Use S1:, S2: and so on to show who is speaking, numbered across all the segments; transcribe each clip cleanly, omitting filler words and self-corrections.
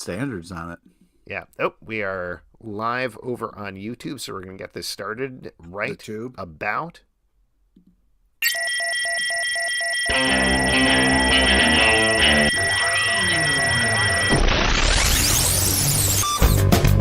S1: standards on it.
S2: Yeah. Oh, we are live over on YouTube, so we're going to get this started right
S1: YouTube.
S2: about.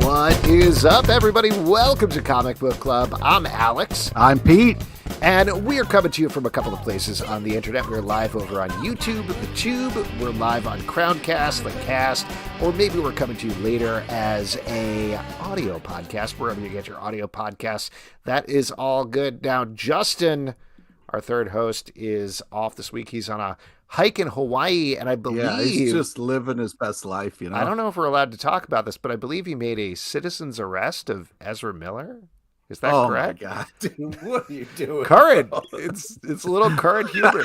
S2: What is up, everybody? Welcome to Comic Book Club. I'm Alex.
S1: I'm Pete.
S2: And we are coming to you from a couple of places on the internet. We're live over on YouTube, the Tube. We're live on Crowncast, the Cast, or maybe we're coming to you later as a audio podcast, wherever you get your audio podcasts. That is all good. Now, Justin, our third host, is off this week. He's on a hike in Hawaii, and I believe
S1: he's just living his best life.
S2: I don't know if we're allowed to talk about this, but I believe he made a citizen's arrest of Ezra Miller. Is that correct?
S1: Oh my God, dude, what are you doing?
S2: Current. It's a little current humor.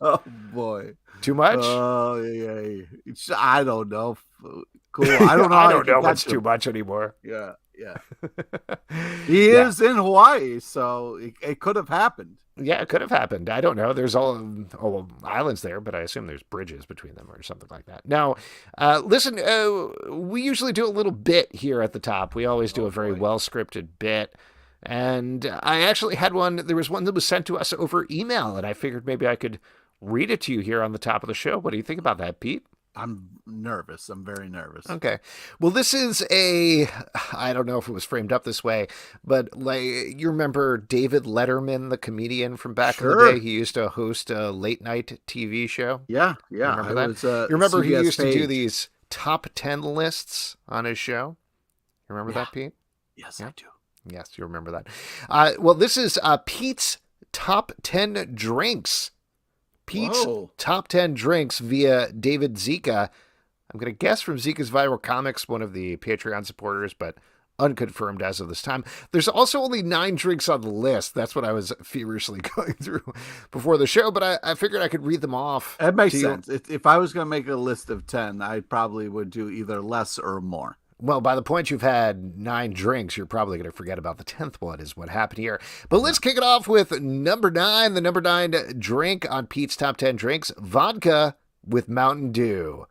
S1: Oh boy.
S2: Too much?
S1: Oh yeah. I don't know. Cool. I don't know.
S2: I don't know what's too much anymore.
S1: Yeah. He is in Hawaii, so it could have happened.
S2: Yeah, it could have happened. I don't know. There's all islands there, but I assume there's bridges between them or something like that. Now, listen, we usually do a little bit here at the top. We always do a very well-scripted bit. And I actually had one. There was one that was sent to us over email, and I figured maybe I could read it to you here on the top of the show. What do you think about that, Pete?
S1: I'm nervous. I'm very nervous.
S2: Okay. Well, this is I don't know if it was framed up this way, but like you remember David Letterman, the comedian from back in the day? He used to host a late night TV show.
S1: Yeah.
S2: Remember that? You remember he used to do these top 10 lists on his show? You remember that, Pete?
S1: Yes, I do.
S2: Yes, you remember that. Well, this is Pete's top 10 drinks. Pete's top 10 drinks via David Zika. I'm going to guess from Zika's Viral Comics, one of the Patreon supporters, but unconfirmed as of this time. There's also only 9 drinks on the list. That's what I was feverishly going through before the show, but I figured I could read them off.
S1: That makes sense. If I was going to make a list of 10, I probably would do either less or more.
S2: Well, by the point you've had 9 drinks, you're probably going to forget about the 10th one is what happened here. But let's kick it off with number 9. The number 9 drink on Pete's top 10 drinks, vodka with Mountain Dew.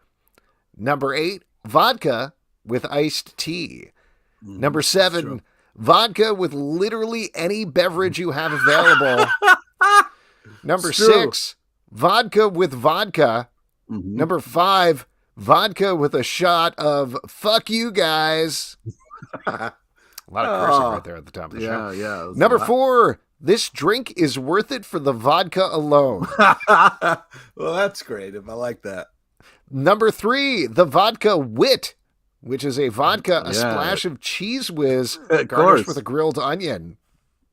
S2: Number 8, vodka with iced tea. Number 7, vodka with literally any beverage you have available. Number 6, vodka with vodka. Number 5, vodka with a shot of fuck you guys. A lot of cursing right there at the top of the show.
S1: Yeah.
S2: Number 4, this drink is worth it for the vodka alone.
S1: Well, that's great. I like that.
S2: Number 3, the vodka wit, which is a vodka, a splash of cheese whiz garnished with a grilled onion.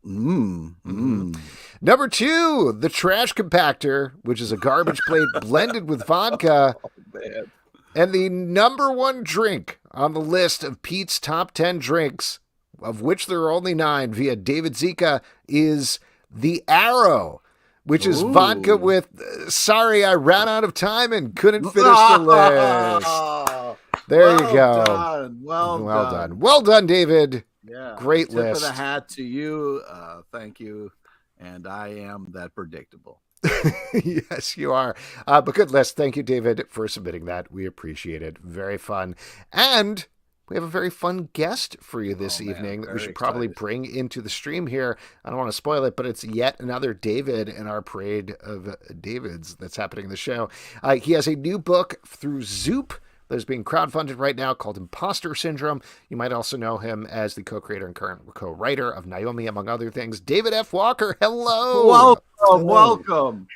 S2: Number 2, the trash compactor, which is a garbage plate blended with vodka.
S1: Oh, man.
S2: And the number 1 drink on the list of Pete's top 10 drinks, of which there are only 9 via David Zika, is the Arrow, which is vodka with, sorry, I ran out of time and couldn't finish the list. There you go. Well done. Well done, David.
S1: Yeah.
S2: Great
S1: Tip
S2: list.
S1: of the hat to you. Thank you. And I am that predictable.
S2: Yes, you are. But good list. Thank you, David, for submitting that. We appreciate it. Very fun. And we have a very fun guest for you this evening that we should probably bring into the stream here. I don't want to spoil it, but it's yet another David in our parade of Davids that's happening in the show. He has a new book through Zoop that is being crowdfunded right now called Imposter Syndrome. You might also know him as the co-creator and current co-writer of Naomi, among other things. David F. Walker, hello.
S1: Welcome.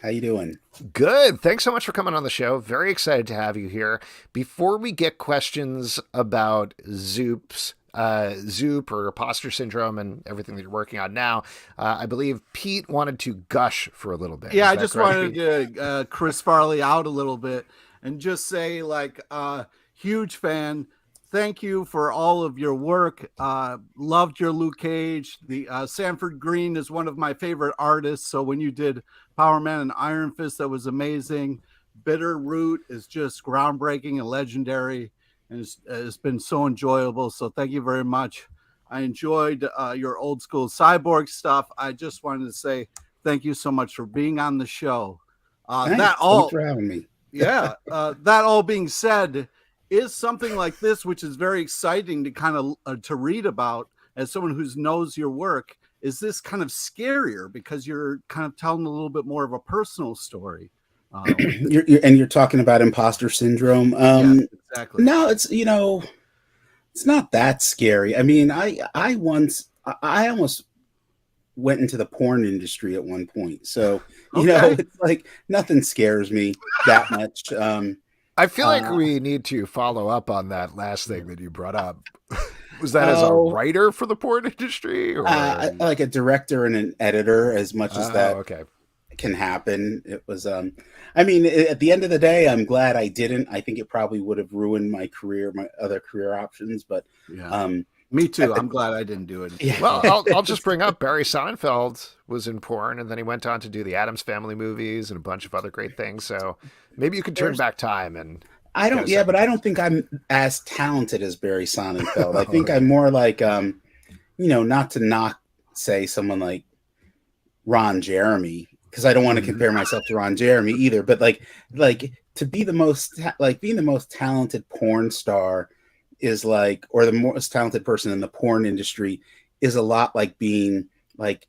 S3: How you doing?
S2: Good. Thanks so much for coming on the show. Very excited to have you here. Before we get questions about Zoop or Imposter Syndrome and everything that you're working on now, I believe Pete wanted to gush for a little bit.
S1: Yeah, I just wanted to Chris Farley out a little bit and just say, huge fan. Thank you for all of your work. Loved your Luke Cage. The Sanford Green is one of my favorite artists. So when you did Power Man and Iron Fist, that was amazing. Bitter Root is just groundbreaking and legendary, and it's been so enjoyable. So thank you very much. I enjoyed your old school Cyborg stuff. I just wanted to say thank you so much for being on the show.
S3: Thanks for having me.
S1: That all being said, is something like this, which is very exciting to kind of to read about as someone who knows your work, is this kind of scarier because you're kind of telling a little bit more of a personal story?
S3: You're talking about imposter syndrome.
S1: Yes, exactly.
S3: No, it's not that scary. I mean, I almost went into the porn industry at one point. So, it's like nothing scares me that much.
S2: I feel like we need to follow up on that last thing that you brought up. Was that as a writer for the porn industry, or
S3: like a director and an editor? As much as that
S2: okay.
S3: can happen, it was. I mean, at the end of the day, I'm glad I didn't. I think it probably would have ruined my career, my other career options. But
S1: me too. I'm glad I didn't do it.
S3: Yeah.
S2: Well, I'll just bring up Barry Seinfeld was in porn, and then he went on to do the Addams Family movies and a bunch of other great things. So maybe you could turn back time and.
S3: I don't. Yeah, but I don't think I'm as talented as Barry Sonnenfeld. I think I'm more like, not to knock, say, someone like Ron Jeremy, because I don't want to compare myself to Ron Jeremy either. But like to be the most, being the most talented porn star is like, or the most talented person in the porn industry is a lot like being like,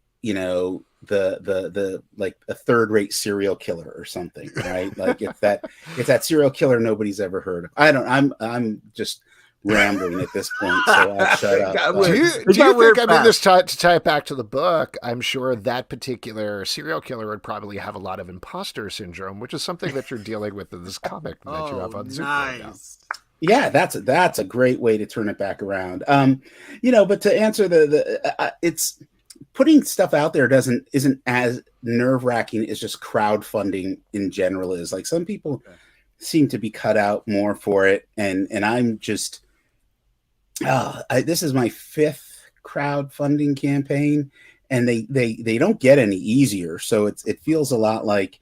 S3: the like a third-rate serial killer or something, right? Like it's that serial killer nobody's ever heard of. I'm just rambling at this point, so I'll shut up.
S2: Do you think, I mean, this to tie it back to the book, I'm sure that particular serial killer would probably have a lot of imposter syndrome, which is something that you're dealing with in this comic that you have on Zoop right now.
S3: Yeah, that's a great way to turn it back around. But to answer it's putting stuff out there isn't as nerve-wracking as just crowdfunding in general is. Like some people seem to be cut out more for it, and I'm just this is my 5th crowdfunding campaign, and they don't get any easier. So it feels a lot like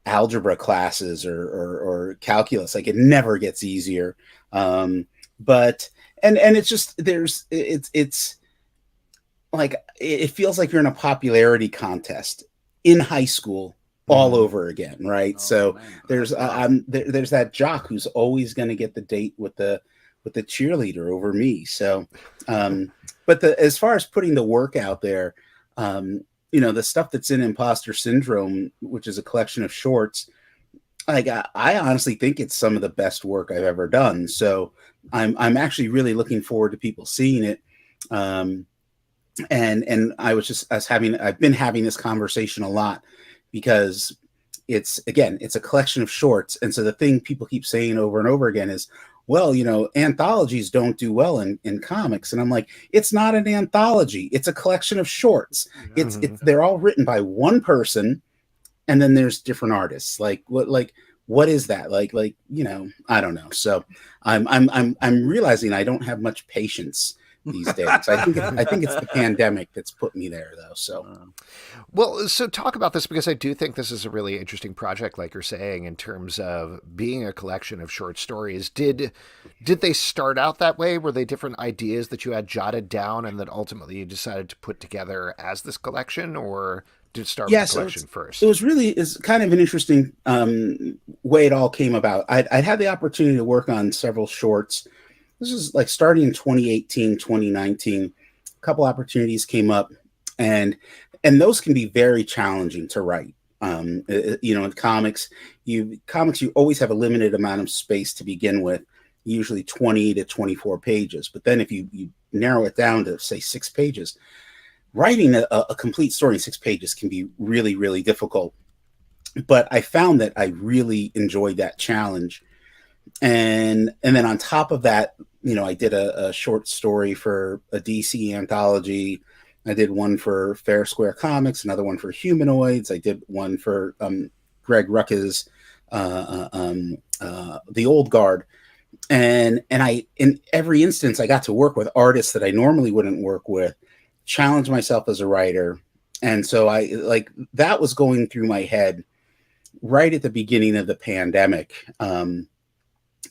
S3: algebra classes or calculus. Like it never gets easier. But it's just it's like it feels like you're in a popularity contest in high school all over again, right? There's there's that jock who's always going to get the date with the cheerleader over me. So but as far as putting the work out there, the stuff that's in Imposter Syndrome, which is a collection of shorts, like I honestly think it's some of the best work I've ever done. So I'm actually really looking forward to people seeing it. And I've been having this conversation a lot because it's a collection of shorts. And so the thing people keep saying over and over again is, well, anthologies don't do well in comics. And I'm like, it's not an anthology. It's a collection of shorts. It's they're all written by one person. And then there's different artists. What is that? I don't know. So I'm realizing I don't have much patience these days. I think it's the pandemic that's put me there, though. So,
S2: so talk about this, because I do think this is a really interesting project, like you're saying, in terms of being a collection of short stories. Did they start out that way? Were they different ideas that you had jotted down and that ultimately you decided to put together as this collection, or did it start with the collection first?
S3: It's kind of an interesting way it all came about. I'd had the opportunity to work on several shorts. This is like starting in 2018, 2019, a couple opportunities came up, and those can be very challenging to write. In comics, you always have a limited amount of space to begin with, usually 20 to 24 pages. But then if you narrow it down to, say, 6 pages, writing a complete story in 6 pages can be really, really difficult. But I found that I really enjoyed that challenge. And then on top of that, I did a short story for a DC anthology. I did one for Fair Square Comics, another one for Humanoids. I did one for Greg Rucka's The Old Guard. And in every instance, I got to work with artists that I normally wouldn't work with, challenge myself as a writer. And so that was going through my head right at the beginning of the pandemic.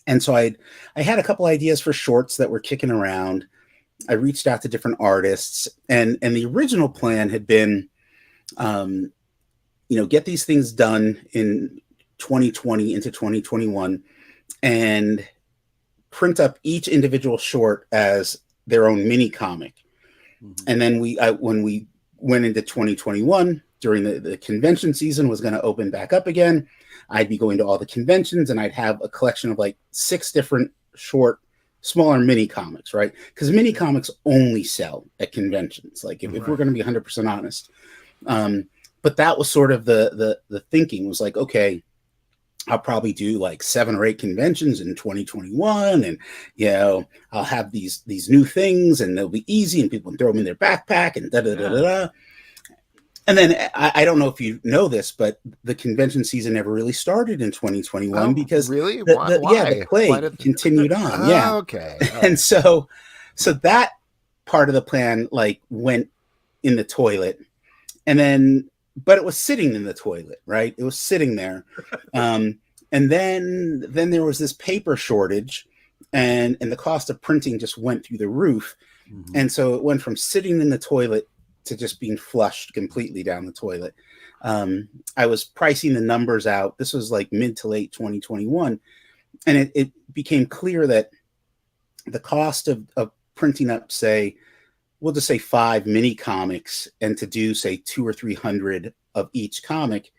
S3: And so I had a couple ideas for shorts that were kicking around. I reached out to different artists, and the original plan had been, get these things done in 2020 into 2021, and print up each individual short as their own mini comic. And then when we went into 2021 during the convention season was going to open back up again, I'd be going to all the conventions and I'd have a collection of like 6 different short, smaller mini comics, right? Because mini comics only sell at conventions. Like if we're going to be 100% honest. But that was sort of the thinking was like, okay, I'll probably do like 7 or 8 conventions in 2021. And, you know, I'll have these new things and they'll be easy and people can throw them in their backpack and da-da-da-da-da. And then I don't know if you know this, but the convention season never really started in 2021 because
S2: really?
S3: Why? The plague continued on. Yeah.
S2: Okay.
S3: And so that part of the plan like went in the toilet, and then, but it was sitting in the toilet, right? It was sitting there. And then there was this paper shortage and the cost of printing just went through the roof. And so it went from sitting in the toilet to just being flushed completely down the toilet. I was pricing the numbers out. This was like mid to late 2021. And it became clear that the cost of printing up, say, we'll just say 5 mini comics and to do, say, 200 or 300 of each comic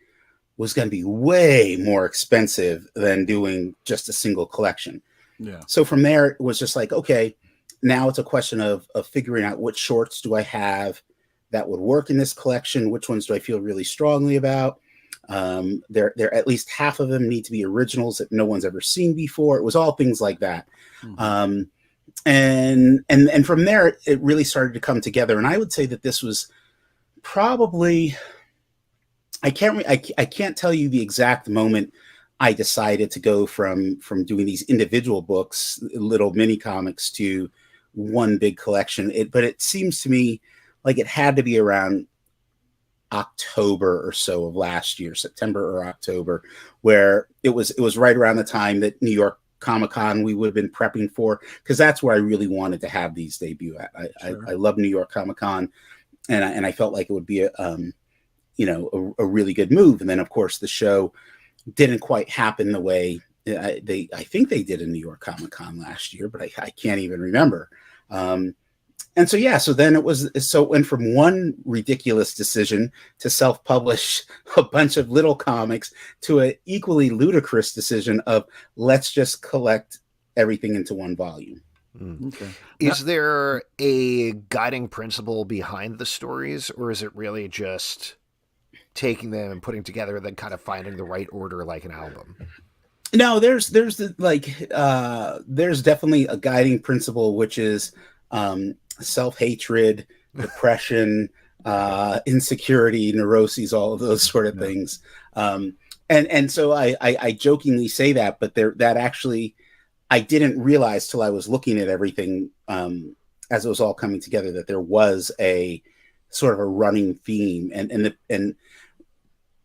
S3: was going to be way more expensive than doing just a single collection.
S1: Yeah.
S3: So from there, it was just like, okay, now it's a question of figuring out what shorts do I have that would work in this collection? Which ones do I feel really strongly about? There at least half of them need to be originals that no one's ever seen before. It was all things like that. And from there, it really started to come together. And I would say that this was probably, I can't tell you the exact moment I decided to go from doing these individual books, little mini comics, to one big collection. But it seems to me like it had to be around October or so of last year, September or October, where it was right around the time that New York Comic-Con we would have been prepping for, because that's where I really wanted to have these debut at. I love New York Comic-Con, and I felt like it would be a really good move. And then of course the show didn't quite happen the way I think they did in New York Comic-Con last year, but I can't even remember. And so then it went from one ridiculous decision to self-publish a bunch of little comics to an equally ludicrous decision of let's just collect everything into one volume.
S1: Okay.
S2: Is there a guiding principle behind the stories, or is it really just taking them and putting together and then kind of finding the right order like an album?
S3: No, there's definitely a guiding principle, which is self-hatred, depression, insecurity, neuroses, all of those sort of things. And so I jokingly say that, but that actually I didn't realize till I was looking at everything as it was all coming together that there was a sort of a running theme, and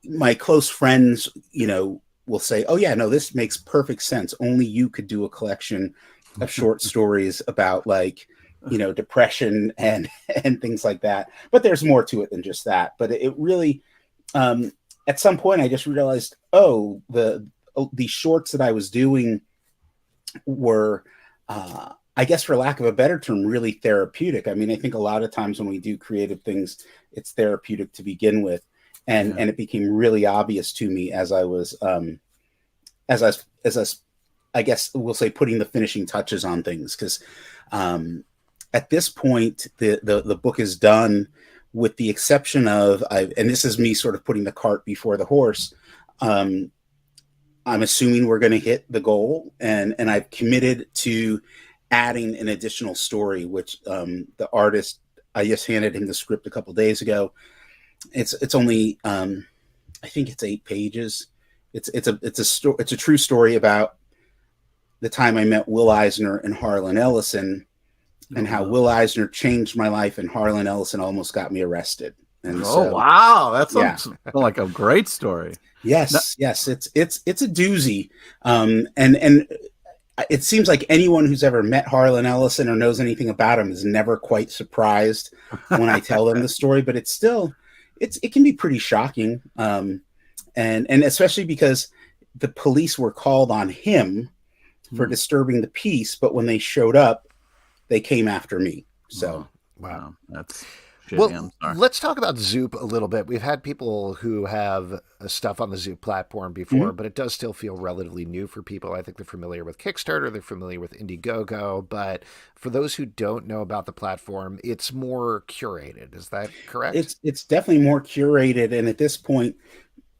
S3: my close friends, will say, "Oh yeah, no, this makes perfect sense. Only you could do a collection of short stories about depression and things like that." But there's more to it than just that. But it really, at some point, I just realized, the shorts that I was doing were, I guess, for lack of a better term, really therapeutic. I mean, I think a lot of times when we do creative things, it's therapeutic to begin with, and it became really obvious to me as I was, I guess we'll say, putting the finishing touches on things, because at this point, the book is done, with the exception of, and this is me sort of putting the cart before the horse. I'm assuming we're going to hit the goal, and I've committed to adding an additional story, which the artist, I just handed him the script a couple days ago. It's only, I think it's 8 pages. It's a true story about the time I met Will Eisner and Harlan Ellison, and how Will Eisner changed my life, and Harlan Ellison almost got me arrested. And
S1: wow, that sounds like a great story.
S3: Yes, it's a doozy, and it seems like anyone who's ever met Harlan Ellison or knows anything about him is never quite surprised when I tell them the story. But it's still, it can be pretty shocking, and especially because the police were called on him for disturbing the peace, but when they showed up, they came after me. So
S2: Wow.
S1: That's shitty.
S2: Well,
S1: I'm sorry.
S2: let's talk about Zoop a little bit. We've had people who have stuff on the Zoop platform before, but it does still feel relatively new for people. I think they're familiar with Kickstarter, they're familiar with Indiegogo, but for those who don't know about the platform, it's more curated. Is that correct?
S3: It's definitely more curated, and at this point,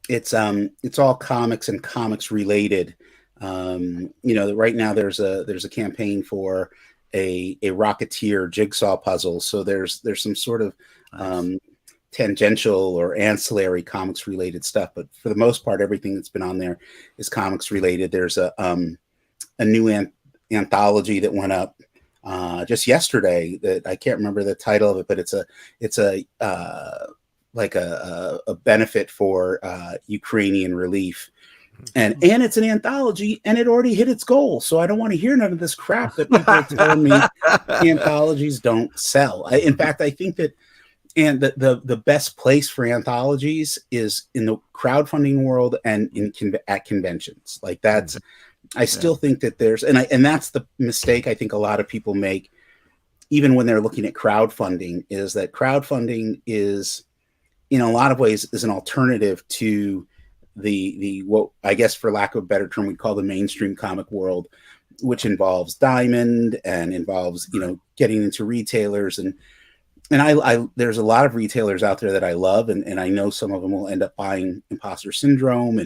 S3: it's all comics and comics related. Right now there's a campaign for a Rocketeer jigsaw puzzle, so there's some sort of tangential or ancillary comics related stuff, but for the most part, everything that's been on there is comics related. There's a new anthology that went up just yesterday that I can't remember the title of it, but it's a benefit for Ukrainian relief. And it's an anthology, and it already hit its goal. So I don't want to hear none of this crap that people are telling me anthologies don't sell. In fact, I think that the best place for anthologies is in the crowdfunding world and at conventions. Like that's, I still think that there's, and that's the mistake I think a lot of people make, even when they're looking at crowdfunding, is that crowdfunding is, in a lot of ways, is an alternative to the what I guess, for lack of a better term, we call the mainstream comic world, which involves Diamond and involves getting into retailers and I there's a lot of retailers out there that I love, and I know some of them will end up buying Imposter Syndrome,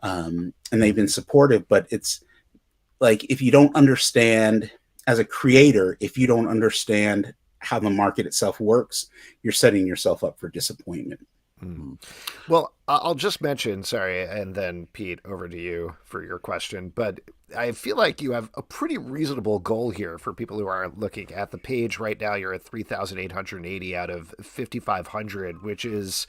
S3: and they've been supportive, but it's like, if you don't understand as a creator, if you don't understand how the market itself works, you're setting yourself up for disappointment.
S2: Well, I'll just mention, sorry, and then Pete, over to you for your question, but I feel like you have a pretty reasonable goal here for people who are looking at the page right now. You're at 3,880 out of 5,500, which is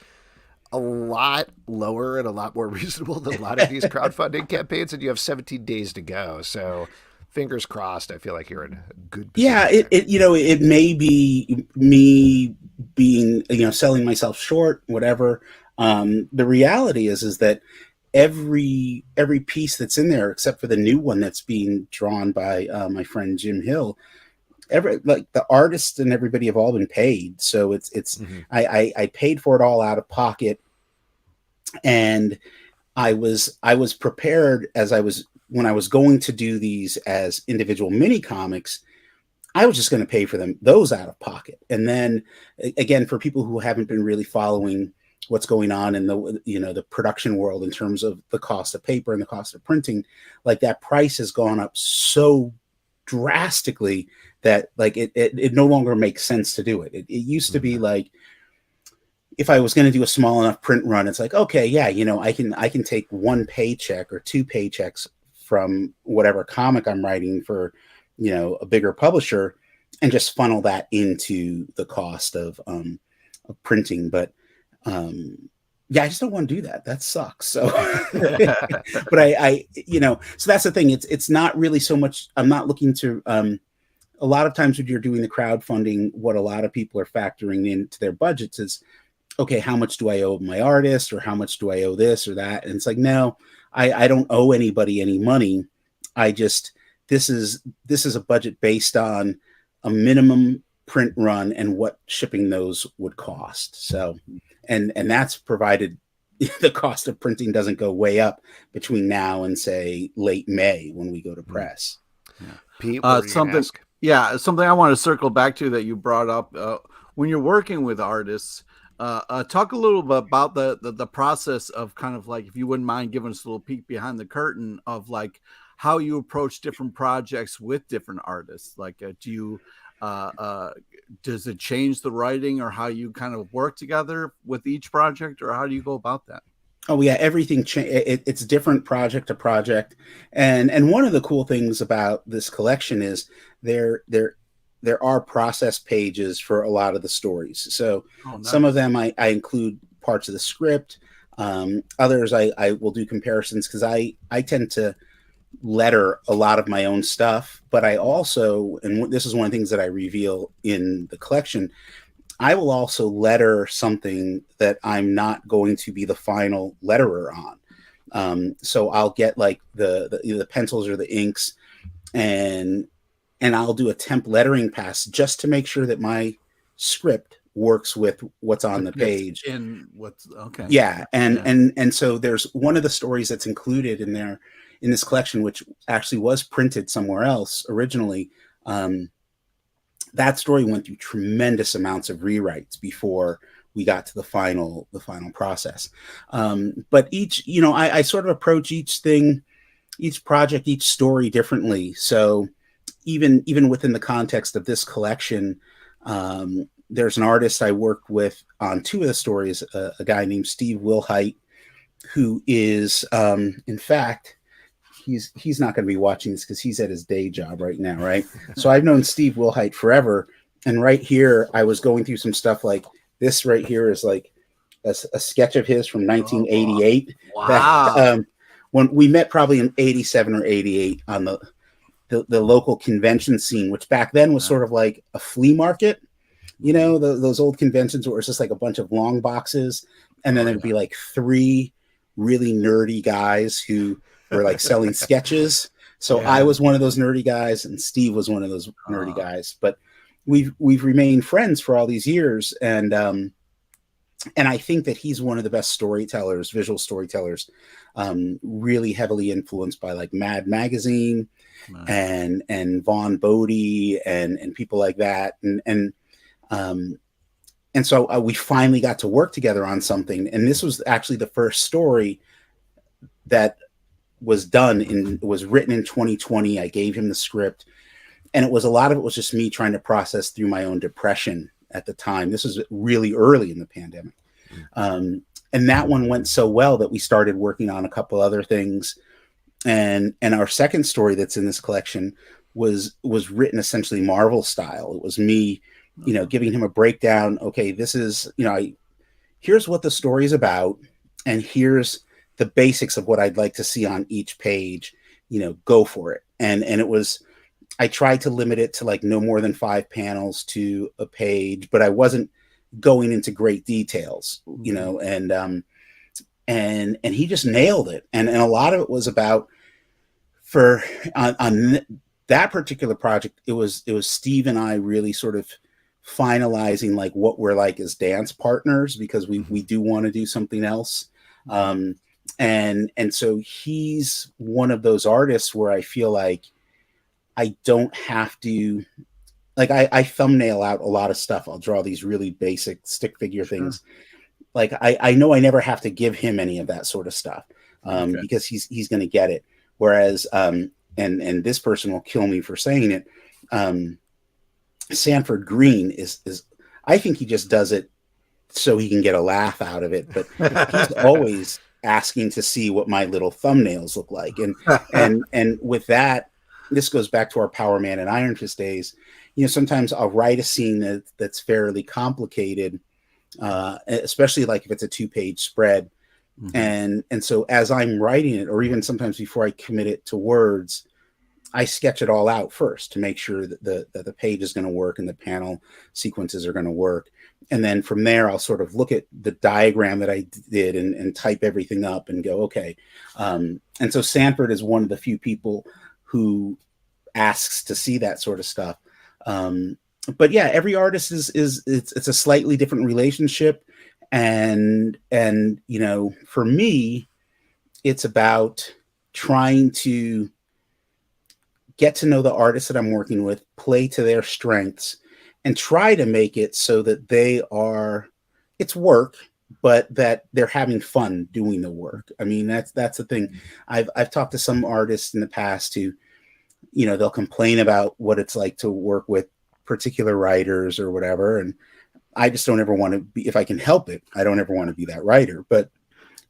S2: a lot lower and a lot more reasonable than a lot of these crowdfunding campaigns, and you have 17 days to go. So fingers crossed. I feel like you're in a good position.
S3: Yeah, it may be me being, selling myself short, whatever. The reality is that every piece that's in there, except for the new one that's being drawn by my friend Jim Hill, the artists and everybody have all been paid. So I paid for it all out of pocket, and I was prepared when I was going to do these as individual mini comics. I was just going to pay for those out of pocket. And then again, for people who haven't been really following what's going on in the production world in terms of the cost of paper and the cost of printing, like that price has gone up so drastically that like it no longer makes sense to do it. It used to be like, if I was going to do a small enough print run, it's like, okay, yeah, I can take one paycheck or two paychecks from whatever comic I'm writing for, a bigger publisher, and just funnel that into the cost of printing. But I just don't want to do that. That sucks. So, but I so that's the thing. It's not really so much. I'm not looking to. A lot of times when you're doing the crowdfunding, what a lot of people are factoring into their budgets is, okay, how much do I owe my artist, or how much do I owe this or that? And it's like, no, I don't owe anybody any money. This is a budget based on a minimum print run and what shipping those would cost. So, and that's provided the cost of printing doesn't go way up between now and say late May when we go to press.
S2: Yeah. Pete, what
S1: something I want to circle back to that you brought up, when you're working with artists, talk a little bit about the process of kind of like, if you wouldn't mind giving us a little peek behind the curtain of like how you approach different projects with different artists. Like, do you does it change the writing, or how you kind of work together with each project, or how do you go about that?
S3: Oh yeah, everything it's different project to project, and one of the cool things about this collection is there are process pages for a lot of the stories. So Some of them I include parts of the script. Others I will do comparisons, because I tend to letter a lot of my own stuff, but I also, and this is one of the things that I reveal in the collection, I will also letter something that I'm not going to be the final letterer on. So I'll get like the pencils or the inks, and I'll do a temp lettering pass just to make sure that my script works with what's on the page.
S1: In what's okay.
S3: Yeah, and so there's one of the stories that's included in there in this collection, which actually was printed somewhere else originally. That story went through tremendous amounts of rewrites before we got to the final process. But each, I sort of approach each thing, each project, each story differently. So even within the context of this collection, there's an artist I worked with on two of the stories, a guy named Steve Wilheit, who is, in fact, he's not going to be watching this because he's at his day job right now, right? So I've known Steve Wilheit forever, and right here I was going through some stuff like this. Right here is like a sketch of his from 1988.
S1: Wow.
S3: That, when we met probably in 87 or 88 on the local convention scene, which back then was sort of like a flea market. Those old conventions where it's just like a bunch of long boxes, and then there'd be like three really nerdy guys who were like selling sketches. So I was one of those nerdy guys, and Steve was one of those nerdy guys. But we've remained friends for all these years, and I think that he's one of the best storytellers, visual storytellers, really heavily influenced by like Mad Magazine and Vaughn Bodie and people like that, and so we finally got to work together on something. And this was actually the first story that was was written in 2020. I gave him the script, and a lot of it was just me trying to process through my own depression at the time. This was really early in the pandemic. And that one went so well that we started working on a couple other things. And our second story that's in this collection was written essentially Marvel style. It was me, giving him a breakdown. Okay, this is, here's what the story is about, and here's the basics of what I'd like to see on each page. Go for it. And it was, I tried to limit it to like no more than 5 panels to a page, but I wasn't going into great details, and he just nailed it. And a lot of it was about, on that particular project, it was Steve and I really sort of finalizing like what we're like as dance partners, because we do want to do something else. And so he's one of those artists where I feel like I don't have to, like, I thumbnail out a lot of stuff. I'll draw these really basic stick figure things. Like I know I never have to give him any of that sort of stuff, because he's going to get it. Whereas, and this person will kill me for saying it, Sanford Green is I think he just does it so he can get a laugh out of it, but he's always asking to see what my little thumbnails look like. And with that, this goes back to our Power Man and Iron Fist days. Sometimes I'll write a scene that's fairly complicated, especially like if it's a 2-page spread. And so as I'm writing it, or even sometimes before I commit it to words, I sketch it all out first to make sure that the page is going to work and the panel sequences are going to work. And then from there, I'll sort of look at the diagram that I did and type everything up and go, okay. And so Sanford is one of the few people who asks to see that sort of stuff. But yeah, every artist it's a slightly different relationship. And for me, it's about trying to get to know the artists that I'm working with, play to their strengths, and try to make it so that it's work, but that they're having fun doing the work. I mean, that's the thing. I've talked to some artists in the past who, they'll complain about what it's like to work with particular writers or whatever. And I just don't ever want to be, if I can help it, I don't ever want to be that writer. But,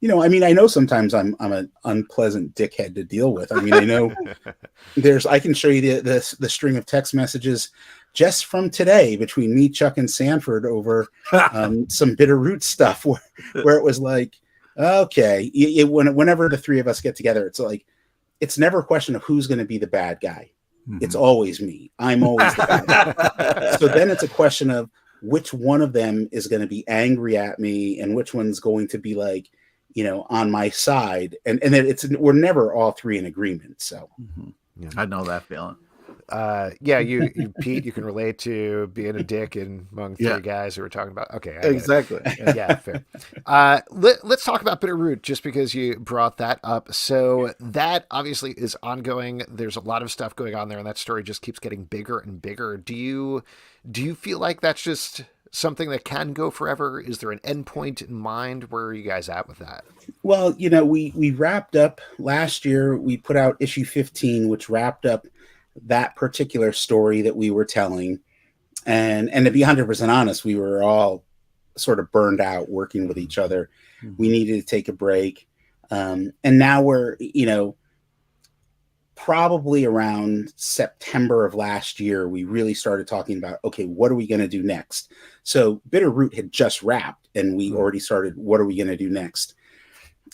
S3: I know sometimes I'm an unpleasant dickhead to deal with. I mean, I know I can show you the string of text messages just from today between me, Chuck, and Sanford over some Bitterroot stuff where it was like, okay, whenever the three of us get together, it's like, it's never a question of who's going to be the bad guy. It's always me. I'm always the bad guy. So then it's a question of which one of them is going to be angry at me and which one's going to be like, on my side. And then we're never all three in agreement. So.
S1: I know that feeling.
S2: Yeah, you Pete, you can relate to being a dick among three guys who were talking about. Okay, I get
S1: Exactly.
S2: it. Yeah, fair. Let's talk about Bitterroot just because you brought that up. So that obviously is ongoing. There's a lot of stuff going on there, and that story just keeps getting bigger and bigger. Do you feel like that's just something that can go forever? Is there an endpoint in mind? Where are you guys at with that?
S3: Well, we wrapped up last year. We put out issue 15, which wrapped up that particular story that we were telling. And to be 100% honest, we were all sort of burned out working with each other. We needed to take a break. And now we're, probably around September of last year, we really started talking about, okay, what are we going to do next? So Bitterroot had just wrapped and we already started, what are we going to do next?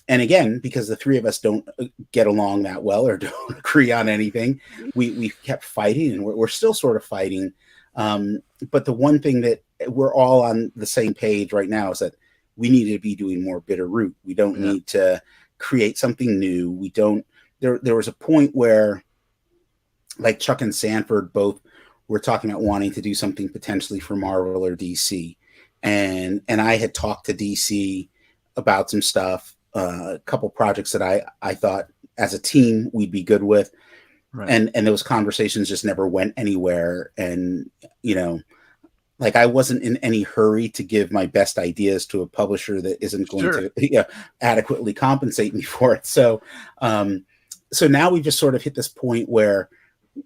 S3: And again, because the three of us don't get along that well or don't agree on anything, we kept fighting, and we're still sort of fighting. But the one thing that we're all on the same page right now is that we need to be doing more Bitterroot. We don't need to create something new. We don't. There was a point where, like, Chuck and Sanford both were talking about wanting to do something potentially for Marvel or DC, and I had talked to DC about some stuff. A couple projects that I thought as a team we'd be good with, right. and those conversations just never went anywhere. And like, I wasn't in any hurry to give my best ideas to a publisher that isn't going to adequately compensate me for it. So now we just sort of hit this point where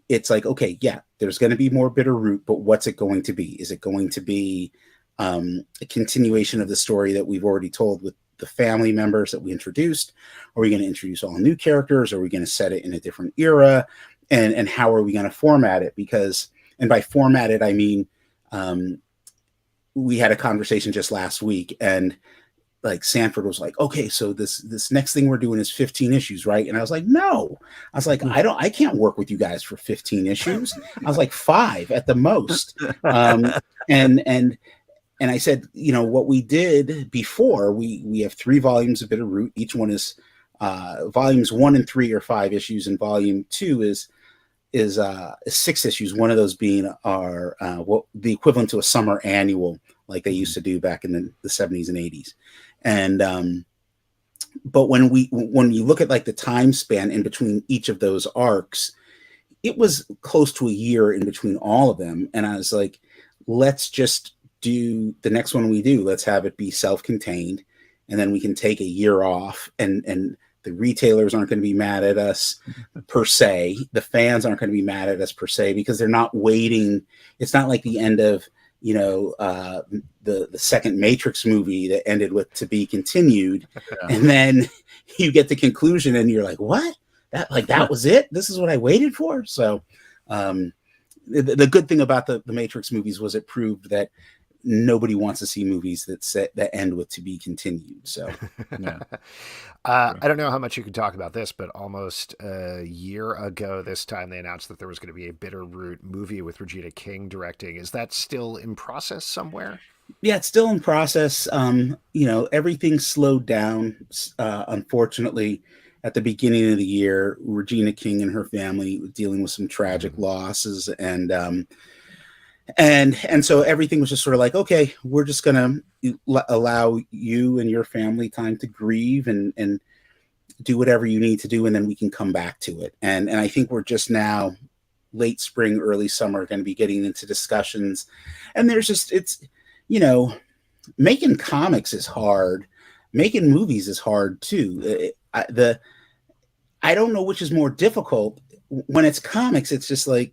S3: it's like, okay, yeah, there's going to be more Bitterroot, but what's it going to be? Is it going to be a continuation of the story that we've already told with the family members that we introduced? Are we going to introduce all new characters? Are we going to set it in a different era? And how are we going to format it? Because, and by format it, I mean, we had a conversation just last week, and like Sanford was like, okay, so this next thing we're doing is 15 issues, right? And I was like, no. I was like, I can't work with you guys for 15 issues. I was like 5 at the most. And I said, what we did before, we have 3 volumes of Bitterroot. Each one is volumes 1 and 3 are 5 issues, and volume 2 is 6 issues. One of those being our the equivalent to a summer annual, like they used to do back in the 70s and 80s. And but when you look at like the time span in between each of those arcs, it was close to a year in between all of them. And I was like, let's just do the next one we do. Let's have it be self-contained, and then we can take a year off, and the retailers aren't going to be mad at us per se. The fans aren't going to be mad at us per se, because they're not waiting. It's not like the end of, the second Matrix movie that ended with "to be continued." And then you get the conclusion and you're like, what? That was it? This is what I waited for? So the good thing about the Matrix movies was it proved that nobody wants to see movies that end with "to be continued." So, yeah.
S2: I don't know how much you can talk about this, but almost a year ago this time, they announced that there was going to be a Bitterroot movie with Regina King directing. Is that still in process somewhere?
S3: Yeah, it's still in process. Everything slowed down, unfortunately, at the beginning of the year. Regina King and her family were dealing with some tragic losses, and so everything was just sort of like, okay, we're just going to allow you and your family time to grieve and do whatever you need to do, and then we can come back to it. And I think we're just now, late spring, early summer, going to be getting into discussions. And there's just, it's, making comics is hard. Making movies is hard too. I don't know which is more difficult. When it's comics, it's just like,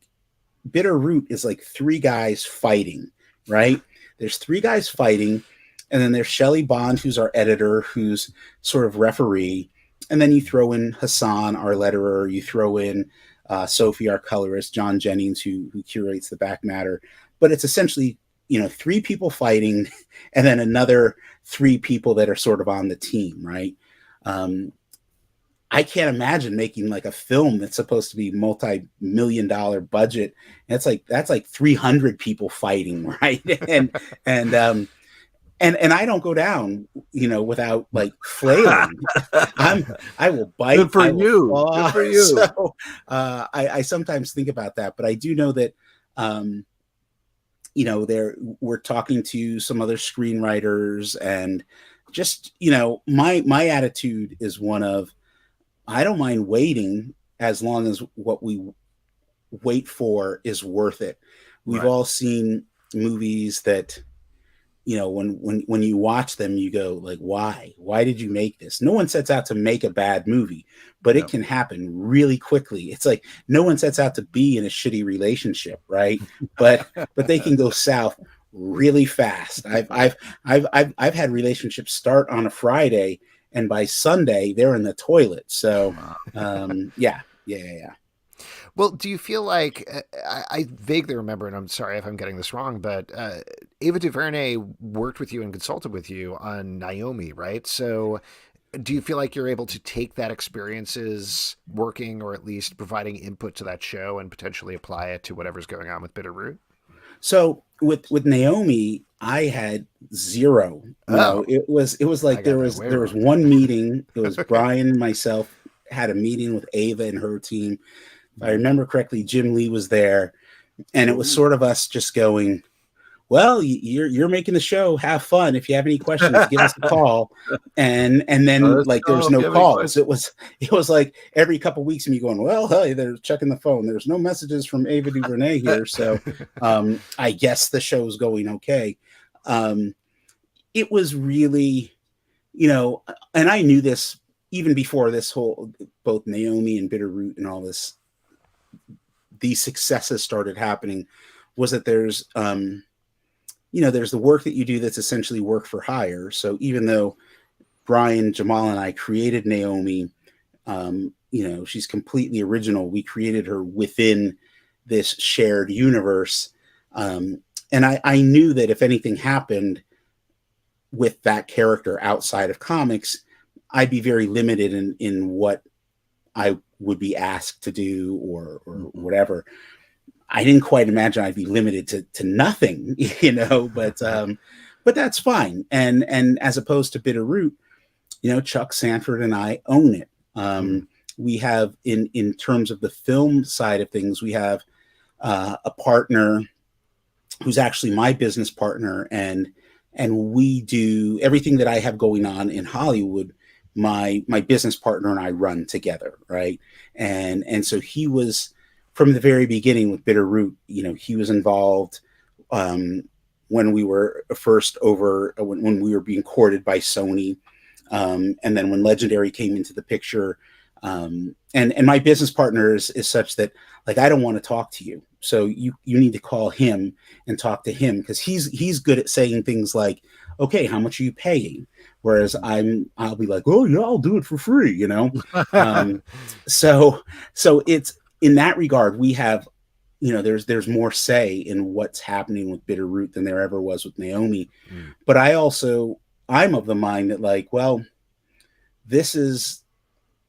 S3: Bitterroot is like 3 guys fighting, right? There's 3 guys fighting, and then there's Shelley Bond, who's our editor, who's sort of referee, and then you throw in Hassan, our letterer, you throw in Sophie, our colorist, John Jennings, who curates the back matter. But it's essentially, 3 people fighting, and then another 3 people that are sort of on the team, right? I can't imagine making like a film that's supposed to be multi-million-dollar budget. That's like 300 people fighting, right? And and I don't go down, without like flailing. I will bite.
S1: Good for
S3: I will
S1: you.
S3: claw.
S1: Good for you.
S3: So I sometimes think about that, but I do know that we're talking to some other screenwriters, and just my attitude is one of, I don't mind waiting as long as what we wait for is worth it. We've
S1: Right.
S3: all seen movies that when you watch them, you go like, why did you make this? No one sets out to make a bad movie, but
S1: No.
S3: it can happen really quickly. It's like no one sets out to be in a shitty relationship, right? but they can go south really fast. I've had relationships start on a Friday, and by Sunday they're in the toilet. So yeah.
S2: Well, do you feel like I vaguely remember, and I'm sorry if I'm getting this wrong, but Ava DuVernay worked with you and consulted with you on Naomi, right? So, do you feel like you're able to take that experiences working, or at least providing input to that show, and potentially apply it to whatever's going on with Bitterroot?
S3: So with Naomi, I had zero.
S2: Oh,
S3: It was
S2: I
S3: like
S2: got
S3: there
S2: that
S3: was
S2: way
S3: there was
S2: wrong.
S3: one meeting. It was Brian and myself had a meeting with Ava and her team. If I remember correctly, Jim Lee was there, and it was sort of us just going, well, you're making the show. Have fun. If you have any questions, give us a call. And then
S1: Let's
S3: like
S1: go
S3: there's
S1: if
S3: no
S1: you have any
S3: calls.
S1: questions.
S3: It was like every couple of weeks, and you going, well, hey, they're checking the phone. There's no messages from Ava DuVernay here, so I guess the show's going okay. It was really, and I knew this even before this whole both Naomi and Bitterroot and all this. These successes started happening. Was that there's there's the work that you do that's essentially work for hire. So even though Brian, Jamal, and I created Naomi, she's completely original. We created her within this shared universe. And I knew that if anything happened with that character outside of comics, I'd be very limited in what I would be asked to do or whatever. I didn't quite imagine I'd be limited to nothing, but that's fine. And as opposed to Bitterroot, Chuck Sanford and I own it. We have in terms of the film side of things, we have a partner who's actually my business partner, and we do everything that I have going on in Hollywood. My business partner and I run together, right? And so he was from the very beginning with Bitterroot. He was involved when we were first over when we were being courted by Sony, and then when Legendary came into the picture. And my business partner is such that like I don't want to talk to you, so you need to call him and talk to him because he's good at saying things like, okay, how much are you paying? Whereas I'll be like, oh yeah, I'll do it for free, So it's in that regard we have, there's more say in what's happening with Bitterroot than there ever was with Naomi. But I'm of the mind that like, well, this is,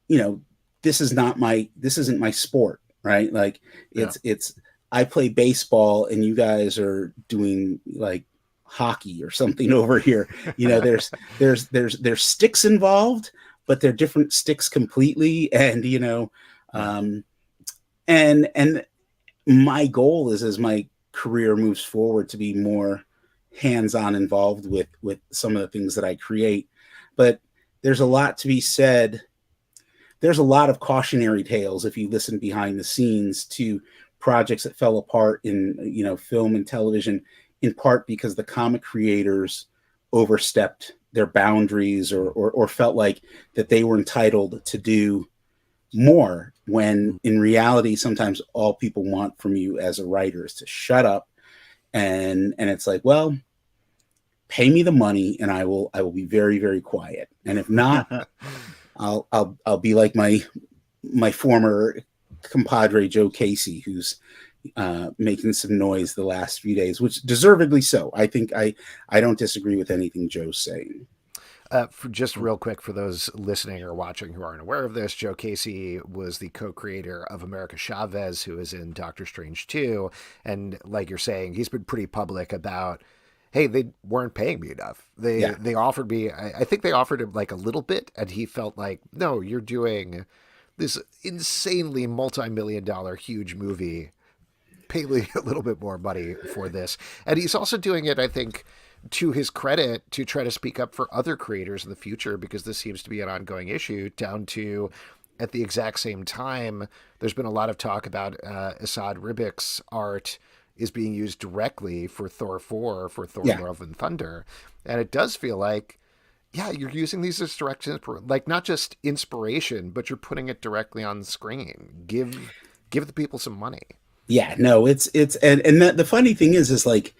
S3: this isn't my sport, right? Like it's I play baseball and you guys are doing like hockey or something over here. There's sticks involved, but they're different sticks completely. And and my goal is as my career moves forward to be more hands-on involved with some of the things that I create. But there's a lot to be said. There's a lot of cautionary tales if you listen behind the scenes to projects that fell apart in film and television, in part because the comic creators overstepped their boundaries or felt like that they were entitled to do more, when in reality sometimes all people want from you as a writer is to shut up, and it's like, well, pay me the money and I will be very, very quiet, and if not, I'll be like my former compadre Joe Casey, who's making some noise the last few days, which deservedly so. I think I don't disagree with anything Joe's saying.
S2: For just real quick, for those listening or watching who aren't aware of this, Joe Casey was the co-creator of America Chavez, who is in Doctor Strange 2. And like you're saying, he's been pretty public about hey, they weren't paying me enough.
S3: Yeah.
S2: They offered me, I think they offered him like a little bit, and he felt like, no, you're doing this insanely multi-million dollar huge movie. Pay me a little bit more money for this. And he's also doing it, I think, to his credit, to try to speak up for other creators in the future, because this seems to be an ongoing issue, down to at the exact same time, there's been a lot of talk about Asad Ribic's art is being used directly for Thor 4, for Thor
S3: Yeah.
S2: Love and Thunder. And it does feel like, yeah, you're using these as direct, like not just inspiration, but you're putting it directly on the screen. Give the people some money.
S3: Yeah, no, it's and the funny thing is like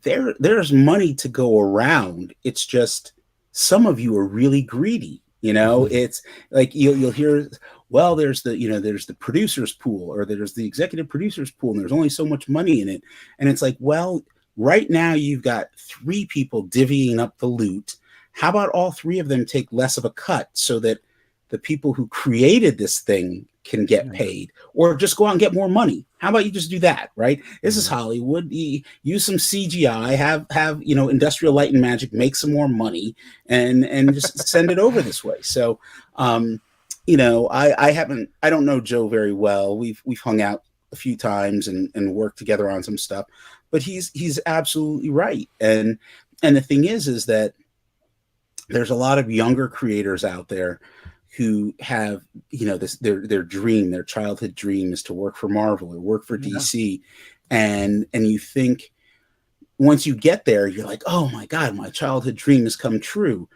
S3: there's money to go around. It's just some of you are really greedy. It's like you'll hear, well, there's the producers pool, or there's the executive producers pool, and there's only so much money in it. And it's like, well, right now you've got 3 people divvying up the loot. How about all 3 of them take less of a cut so that the people who created this thing can get paid, or just go out and get more money? How about you just do that, right? This is Hollywood. Use some CGI, have Industrial Light and Magic make some more money, and just send it over this way. So, I don't know Joe very well. We've hung out a few times and worked together on some stuff, but he's absolutely right. And the thing is that there's a lot of younger creators out there who have, this their dream, their childhood dream is to work for Marvel or work for DC. And you think once you get there, you're like, oh my God, my childhood dream has come true.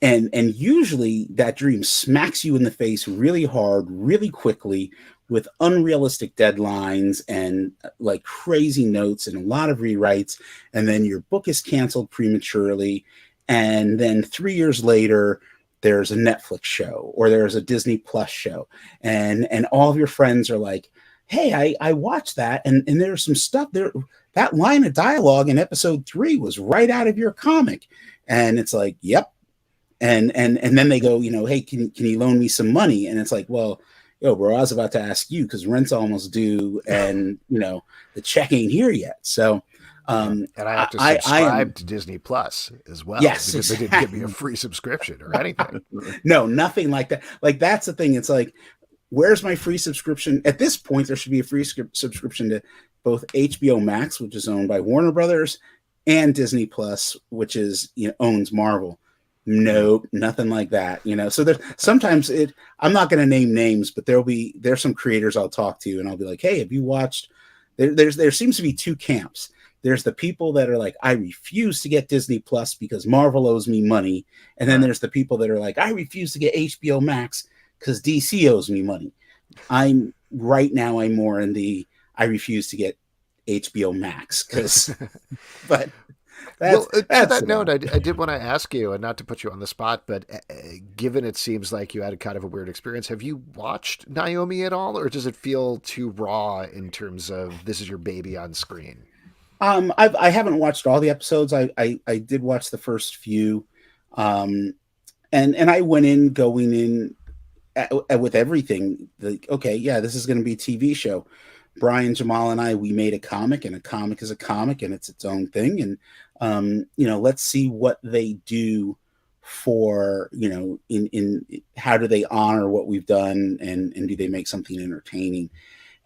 S3: And usually that dream smacks you in the face really hard, really quickly, with unrealistic deadlines and like crazy notes and a lot of rewrites. And then your book is canceled prematurely. And then 3 years later, there's a Netflix show or there's a Disney Plus show, and all of your friends are like, hey, I watched that, and there's some stuff there. That line of dialogue in episode 3 was right out of your comic. And it's like, yep. And then they go, hey, can you loan me some money? And it's like, well, yo, bro, I was about to ask you because rent's almost due, and the check ain't here yet. So
S2: and I have to subscribe to Disney Plus as well.
S3: Yes,
S2: because
S3: exactly.
S2: They didn't give me a free subscription or anything.
S3: No, nothing like that. Like, that's the thing. It's like, where's my free subscription? At this point, there should be a free subscription to both HBO Max, which is owned by Warner Brothers, and Disney Plus, which is owns Marvel. Nope, nothing like that. So there's sometimes I'm not going to name names, but there's some creators I'll talk to, and I'll be like, hey, have you watched? There seems to be 2 camps. There's the people that are like, I refuse to get Disney Plus because Marvel owes me money. And then there's the people that are like, I refuse to get HBO Max because DC owes me money. I'm more in the, I refuse to get HBO Max but
S2: to that note, I did want to ask you, and not to put you on the spot, but given it seems like you had a kind of a weird experience, have you watched Naomi at all, or does it feel too raw in terms of this is your baby on screen?
S3: I haven't watched all the episodes. I did watch the first few, and I went going in with everything. Like, okay, yeah, this is going to be a TV show. Brian, Jamal, and we made a comic, and a comic is a comic, and it's its own thing. And let's see what they do for in how do they honor what we've done, and do they make something entertaining?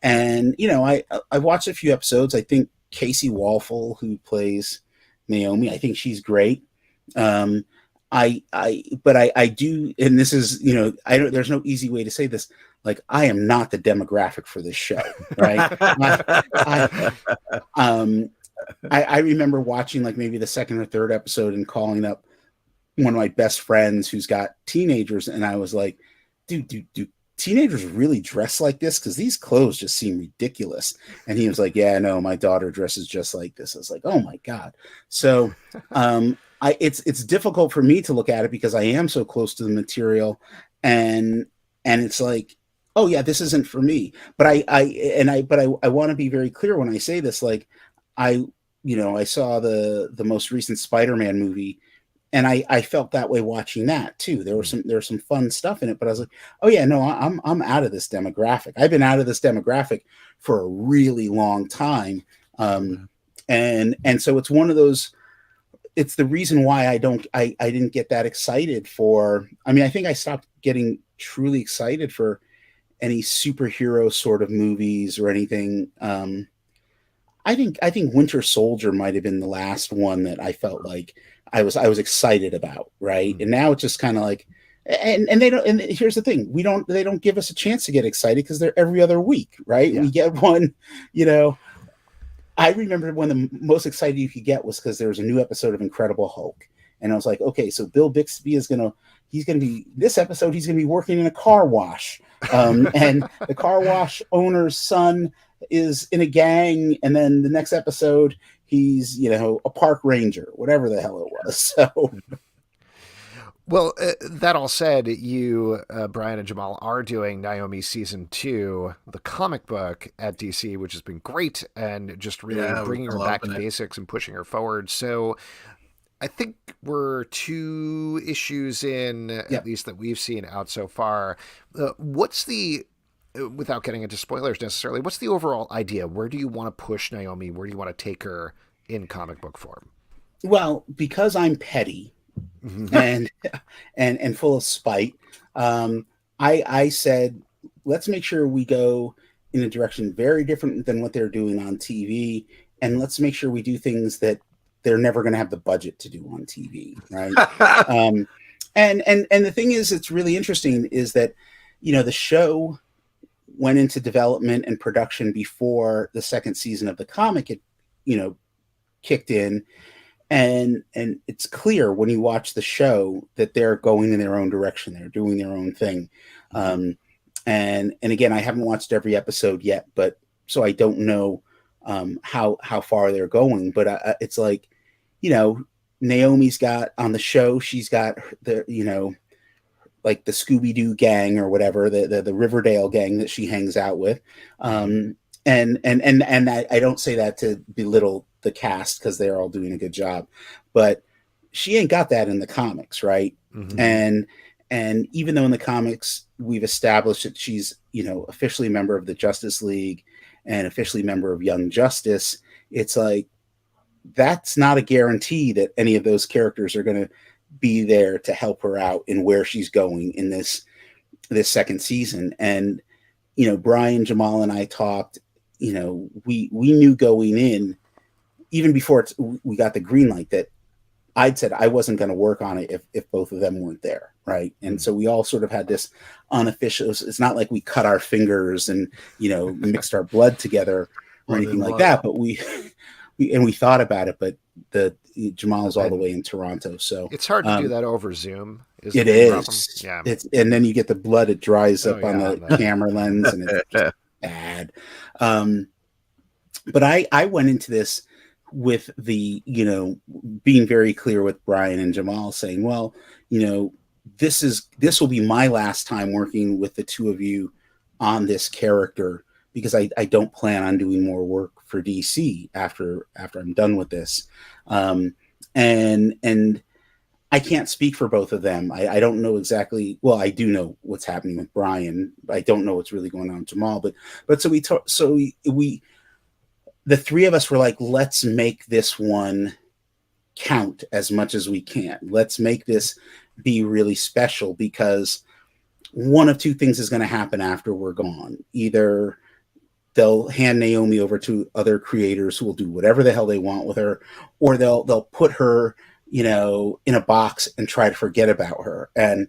S3: And I watched a few episodes. I think Casey Walfall, who plays Naomi, I think she's great. But I do, and this is, there's no easy way to say this. Like, I am not the demographic for this show, right? I remember watching like maybe the second or third episode and calling up one of my best friends who's got teenagers, and I was like, dude, do teenagers really dress like this? Because these clothes just seem ridiculous. And he was like, yeah, no, my daughter dresses just like this. I was like, oh my God. So it's difficult for me to look at it because I am so close to the material, and it's like, oh yeah, this isn't for me. But I want to be very clear when I say this. Like, I saw the most recent Spider-Man movie, and I felt that way watching that too. There was some fun stuff in it, but I was like, oh yeah, no, I'm out of this demographic. I've been out of this demographic for a really long time. and so it's one of those. It's the reason why I didn't get that excited for. I mean, I think I stopped getting truly excited for any superhero sort of movies or anything. I think Winter Soldier might have been the last one that I felt like I was excited about, right? And now it's just kind of like, and they don't. And here's the thing: they don't give us a chance to get excited because they're every other week, right? We get one, you know. I remember when the most excited you could get was because there was a new episode of Incredible Hulk, and I was like, okay, so Bill Bixby he's gonna be this episode. He's gonna be working in a car wash, and the car wash owner's son is in a gang, and then the next episode he's a park ranger, whatever the hell it was. So.
S2: Well, that all said, you, Brian and Jamal, are doing Naomi season 2, the comic book at DC, which has been great, and just really bringing her back to basics and pushing her forward. So I think we're 2 issues in, at least that we've seen out so far. What's the, without getting into spoilers necessarily, what's the overall idea? Where do you want to push Naomi? Where do you want to take her in comic book form?
S3: Well, because I'm petty, and full of spite, I said, let's make sure we go in a direction very different than what they're doing on TV, and let's make sure we do things that they're never going to have the budget to do on TV, right? And the thing is, it's really interesting is that the show went into development and production before the second season of the comic had kicked in. And it's clear when you watch the show that they're going in their own direction. They're doing their own thing. And again, I haven't watched every episode yet, but so I don't know how far they're going. But it's like, Naomi's got on the show, she's got the, like the Scooby-Doo gang or whatever, the Riverdale gang that she hangs out with. And I don't say that to belittle the cast because they're all doing a good job, but she ain't got that in the comics, right? And even though in the comics we've established that she's officially a member of the Justice League and officially a member of Young Justice, it's like that's not a guarantee that any of those characters are going to be there to help her out in where she's going in this second season. And Brian, Jamal, and I talked. We knew going in, even before we got the green light, that I'd said I wasn't going to work on it if both of them weren't there, right? And so we all sort of had this unofficial. It's not like we cut our fingers and mixed our blood together or anything like that. But we thought about it. But Jamal's all the way in Toronto, so
S2: it's hard to do that over Zoom.
S3: It is. Yeah. And then you get the blood; it dries up on the camera lens, and it's just bad. But I went into this with the, being very clear with Brian and Jamal, saying, well, this will be my last time working with the two of you on this character, because I don't plan on doing more work for DC after I'm done with this. And I can't speak for both of them. I don't know exactly. Well, I do know what's happening with Brian. I don't know what's really going on with Jamal, but so we the three of us were like, let's make this one count as much as we can. Let's make this be really special, because one of two things is going to happen after we're gone. Either they'll hand Naomi over to other creators who will do whatever the hell they want with her, or they'll put her, in a box and try to forget about her. And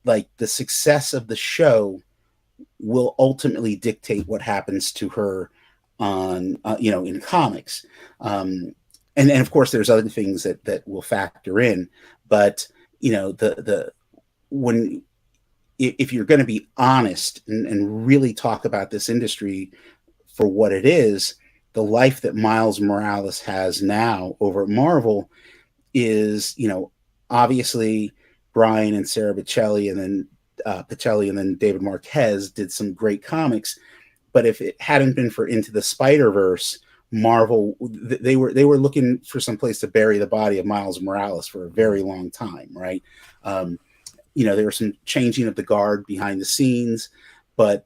S3: like the success of the show will ultimately dictate what happens to her on, in comics. And of course there's other things that will factor in, but if you're going to be honest and really talk about this industry for what it is, the life that Miles Morales has now over at Marvel is, obviously Brian and Sarah Pichelli and then David Marquez did some great comics. But if it hadn't been for Into the Spider-Verse, Marvel, they were looking for some place to bury the body of Miles Morales for a very long time, right? There was some changing of the guard behind the scenes, but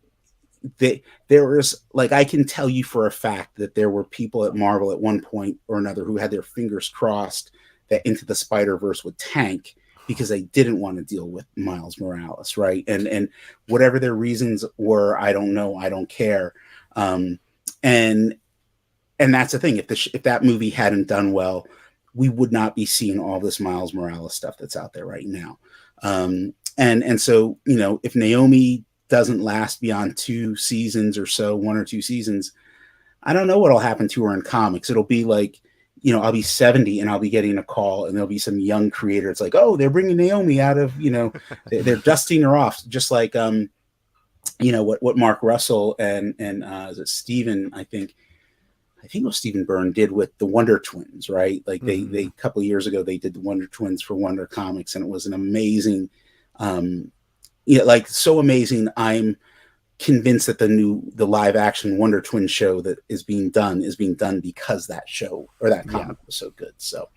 S3: there was, like, I can tell you for a fact that there were people at Marvel at one point or another who had their fingers crossed that Into the Spider-Verse would tank because they didn't want to deal with Miles Morales, right? And whatever their reasons were, I don't know, I don't care. And that's the thing. If that movie hadn't done well, we would not be seeing all this Miles Morales stuff that's out there right now. And so, you know, if Naomi doesn't last beyond 2 seasons or so, 1 or 2 seasons, I don't know what'll happen to her in comics. It'll be like, you know, I'll be 70 and I'll be getting a call and there'll be some young creator. It's like, oh, they're bringing Naomi out of, you know, they're dusting her off, just like, you know, what Mark Russell and is it Steven, I think it was Stephen Byrne did with the Wonder Twins, right? Like they a couple of years ago, they did the Wonder Twins for Wonder Comics, and it was an amazing, you know, like so amazing. I'm convinced that the live action Wonder Twin show that is being done because that show or that comic was so good. So,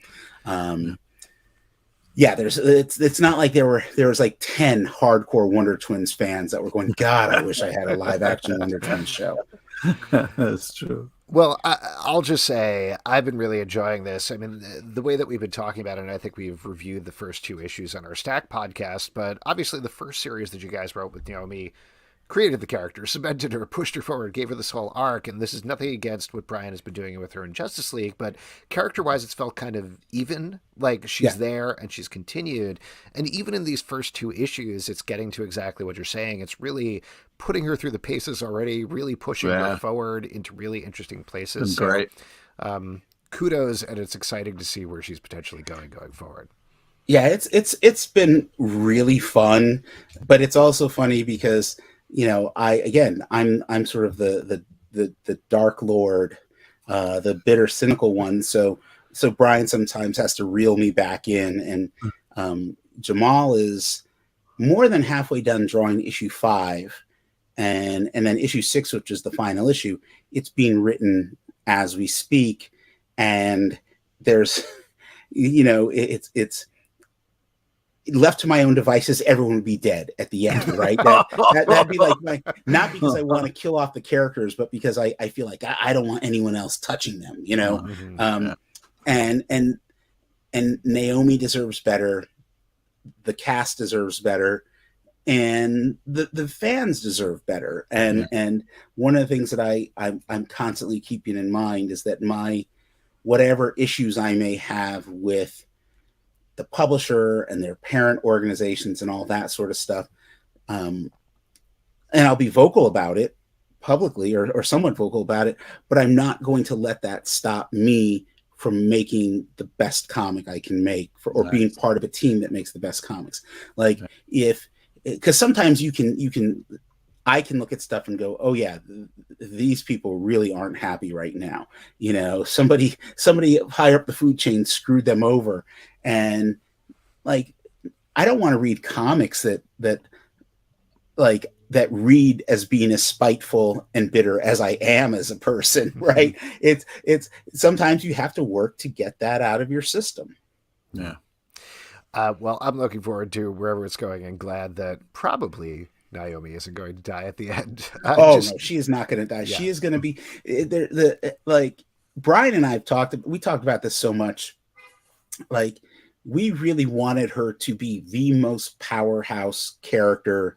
S3: yeah, it's not like there was like 10 hardcore Wonder Twins fans that were going, God, I wish I had a live action Wonder Twins show.
S1: That's true.
S2: Well, I'll just say I've been really enjoying this. I mean, the way that we've been talking about it, and I think we've reviewed the first 2 issues on our Stack podcast, but obviously the first series that you guys wrote with Naomi created the character, cemented her, pushed her forward, gave her this whole arc, and this is nothing against what Brian has been doing with her in Justice League, but character-wise, it's felt kind of even, like she's there and she's continued, and even in these first 2 issues, it's getting to exactly what you're saying. It's really putting her through the paces already, really pushing her forward into really interesting places.
S1: So, great.
S2: Kudos, and it's exciting to see where she's potentially going forward.
S3: Yeah, it's been really fun, but it's also funny because, you know, I'm sort of the Dark Lord, the bitter, cynical one. So Brian sometimes has to reel me back in, and Jamal is more than halfway done drawing issue 5, and then issue 6, which is the final issue. It's being written as we speak, and there's, you know, it's left to my own devices, everyone would be dead at the end, right? That'd be like not because I want to kill off the characters, but because I feel like I don't want anyone else touching them, you know? And Naomi deserves better. The cast deserves better. And the fans deserve better. And one of the things that I'm constantly keeping in mind is that whatever issues I may have with the publisher and their parent organizations and all that sort of stuff. And I'll be vocal about it publicly or somewhat vocal about it, but I'm not going to let that stop me from making the best comic I can make or being part of a team that makes the best comics. Like because sometimes I can look at stuff and go, oh yeah, these people really aren't happy right now. You know, somebody higher up the food chain screwed them over. And like, I don't want to read comics that read as being as spiteful and bitter as I am as a person, right? It's sometimes you have to work to get that out of your system.
S1: Yeah.
S2: Well, I'm looking forward to wherever it's going, and glad that probably Naomi isn't going to die at the end.
S3: No, she is not going to die. Yeah. She is going to be like Brian and I talked about this so much. Like, we really wanted her to be the most powerhouse character.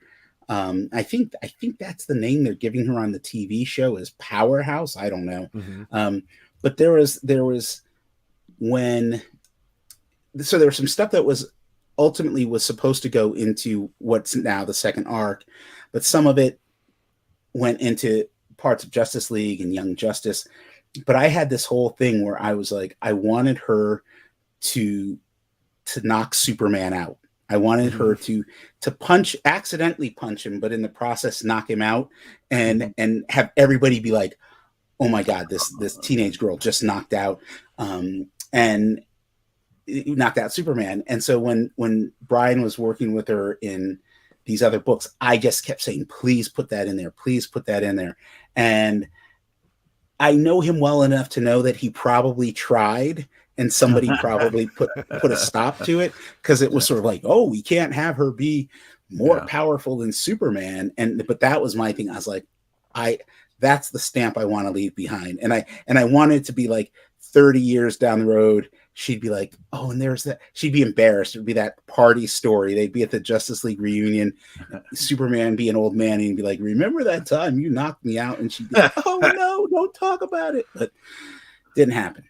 S3: I think that's the name they're giving her on the TV show is Powerhouse. I don't know. But there was some stuff that was ultimately supposed to go into what's now the second arc, but some of it went into parts of Justice League and Young Justice. But I had this whole thing where I was like, I wanted her to knock Superman out. I wanted her to accidentally punch him, but in the process knock him out and have everybody be like, oh my God, this teenage girl just knocked out and knocked out Superman. And so when Brian was working with her in these other books, I just kept saying, please put that in there. Please put that in there. And I know him well enough to know that he probably tried and somebody probably put a stop to it, because it was sort of like, oh, we can't have her be more powerful than Superman. But that was my thing. I was like, That's the stamp I want to leave behind. And I want it to be like 30 years down the road, she'd be like, oh, and there's that. She'd be embarrassed. It'd be that party story. They'd be at the Justice League reunion, Superman be an old man, and he'd be like, remember that time you knocked me out? And she'd be like, oh no, don't talk about it. But didn't happen.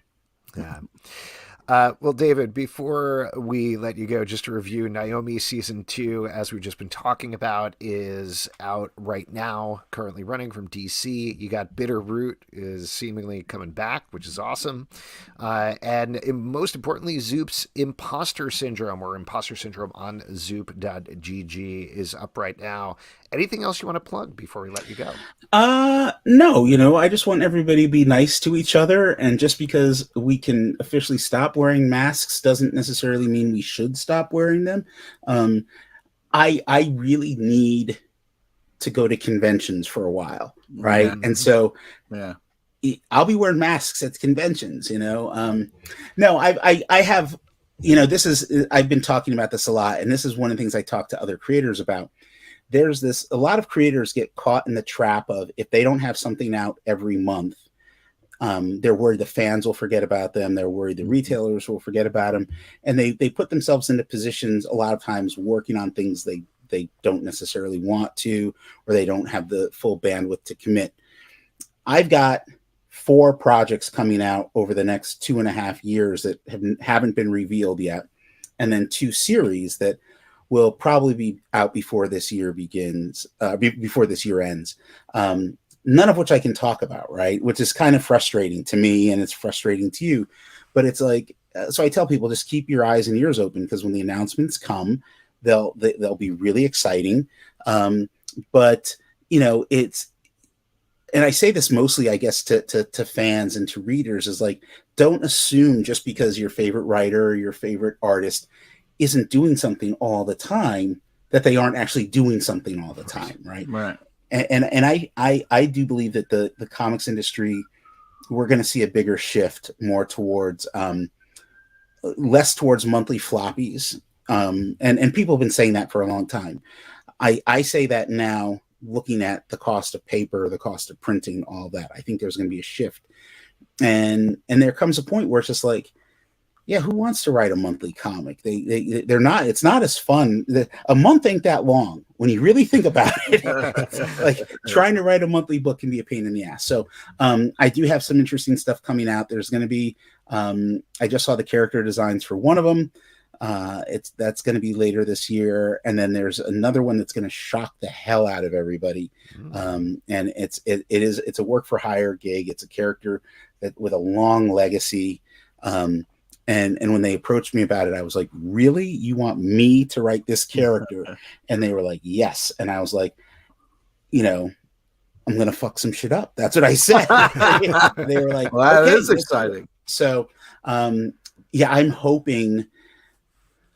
S2: Yeah. Well, David, before we let you go, just to review, Naomi season 2, as we've just been talking about, is out right now, currently running from DC. You got Bitter Root is seemingly coming back, which is awesome. And most importantly, Zoop's Imposter Syndrome, or Imposter Syndrome on zoop.gg is up right now. Anything else you want to plug before we let you go?
S3: No, I just want everybody to be nice to each other. And just because we can officially stop wearing masks doesn't necessarily mean we should stop wearing them. I really need to go to conventions for a while. Right. Yeah. And so, yeah, I'll be wearing masks at conventions, No, I have, I've been talking about this a lot. And this is one of the things I talk to other creators about. There's a lot of creators get caught in the trap of, if they don't have something out every month, they're worried the fans will forget about them. They're worried the retailers will forget about them. And they put themselves into positions a lot of times working on things they don't necessarily want to, or they don't have the full bandwidth to commit. I've got 4 projects coming out over the next 2.5 years that haven't been revealed yet. And then 2 series that will probably be out before this year begins, before this year ends. None of which I can talk about, right? Which is kind of frustrating to me, and it's frustrating to you. But it's like, so I tell people, just keep your eyes and ears open, because when the announcements come, they'll be really exciting. But it's, and I say this mostly, I guess, to fans and to readers, is like, don't assume just because your favorite writer or your favorite artist isn't doing something all the time that they aren't actually doing something all the time, right?
S1: Right.
S3: And I do believe that the comics industry, we're going to see a bigger shift, more towards less towards monthly floppies, and people have been saying that for a long time. I say that now, looking at the cost of paper, the cost of printing, all that. I think there's going to be a shift, and there comes a point where it's just like, yeah, who wants to write a monthly comic? They're not. It's not as fun. A month ain't that long when you really think about it. Like, trying to write a monthly book can be a pain in the ass. So I do have some interesting stuff coming out. There's going to be. I just saw the character designs for one of them. That's going to be later this year, and then there's another one that's going to shock the hell out of everybody. And it's a work for hire gig. It's a character with a long legacy. And when they approached me about it, I was like, really? You want me to write this character? And they were like, yes. And I was like, I'm going to fuck some shit up. That's what I said. They were like,
S1: well, that is exciting.
S3: So, yeah, I'm hoping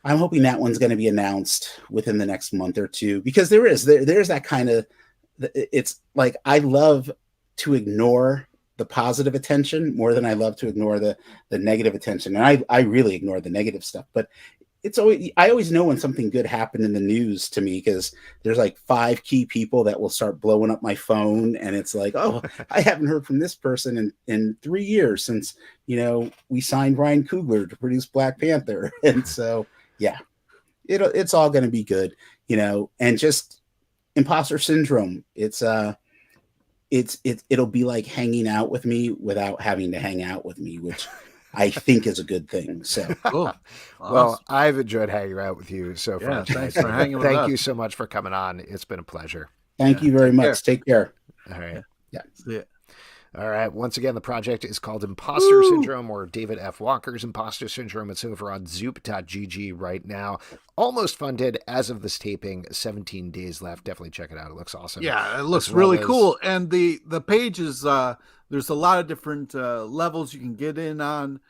S3: that one's going to be announced within the next month or two, because there's that kind of, it's like, I love to ignore the positive attention more than I love to ignore the negative attention. And I really ignore the negative stuff, but I always know when something good happened in the news to me, because there's like 5 key people that will start blowing up my phone. And it's like, oh, I haven't heard from this person in 3 years since, we signed Ryan Coogler to produce Black Panther. And so, yeah, it's all going to be good, and just Imposter Syndrome. It'll be like hanging out with me without having to hang out with me, which I think is a good thing. So,
S1: cool.
S2: Well, I've enjoyed hanging out with you so far.
S1: Yeah, thanks for hanging with us.
S2: Thank you so much for coming on. It's been a pleasure.
S3: Thank you very much. Take care.
S2: All right.
S3: Yeah.
S1: See ya.
S2: All right. Once again, the project is called Imposter Syndrome, or David F. Walker's Imposter Syndrome. It's over on zoop.gg right now. Almost funded as of this taping. 17 days left. Definitely check it out. It looks awesome.
S1: Yeah, it looks really cool. And the page is, there's a lot of different levels you can get in on.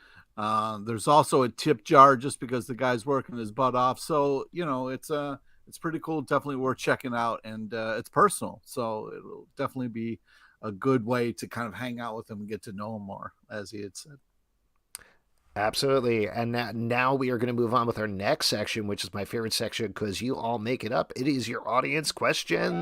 S1: There's also a tip jar, just because the guy's working his butt off. So, it's pretty cool. Definitely worth checking out. And it's personal. So it'll definitely be a good way to kind of hang out with him and get to know him more, as he had said.
S2: Absolutely. And now we are going to move on with our next section, which is my favorite section, because you all make it up. It is your audience question.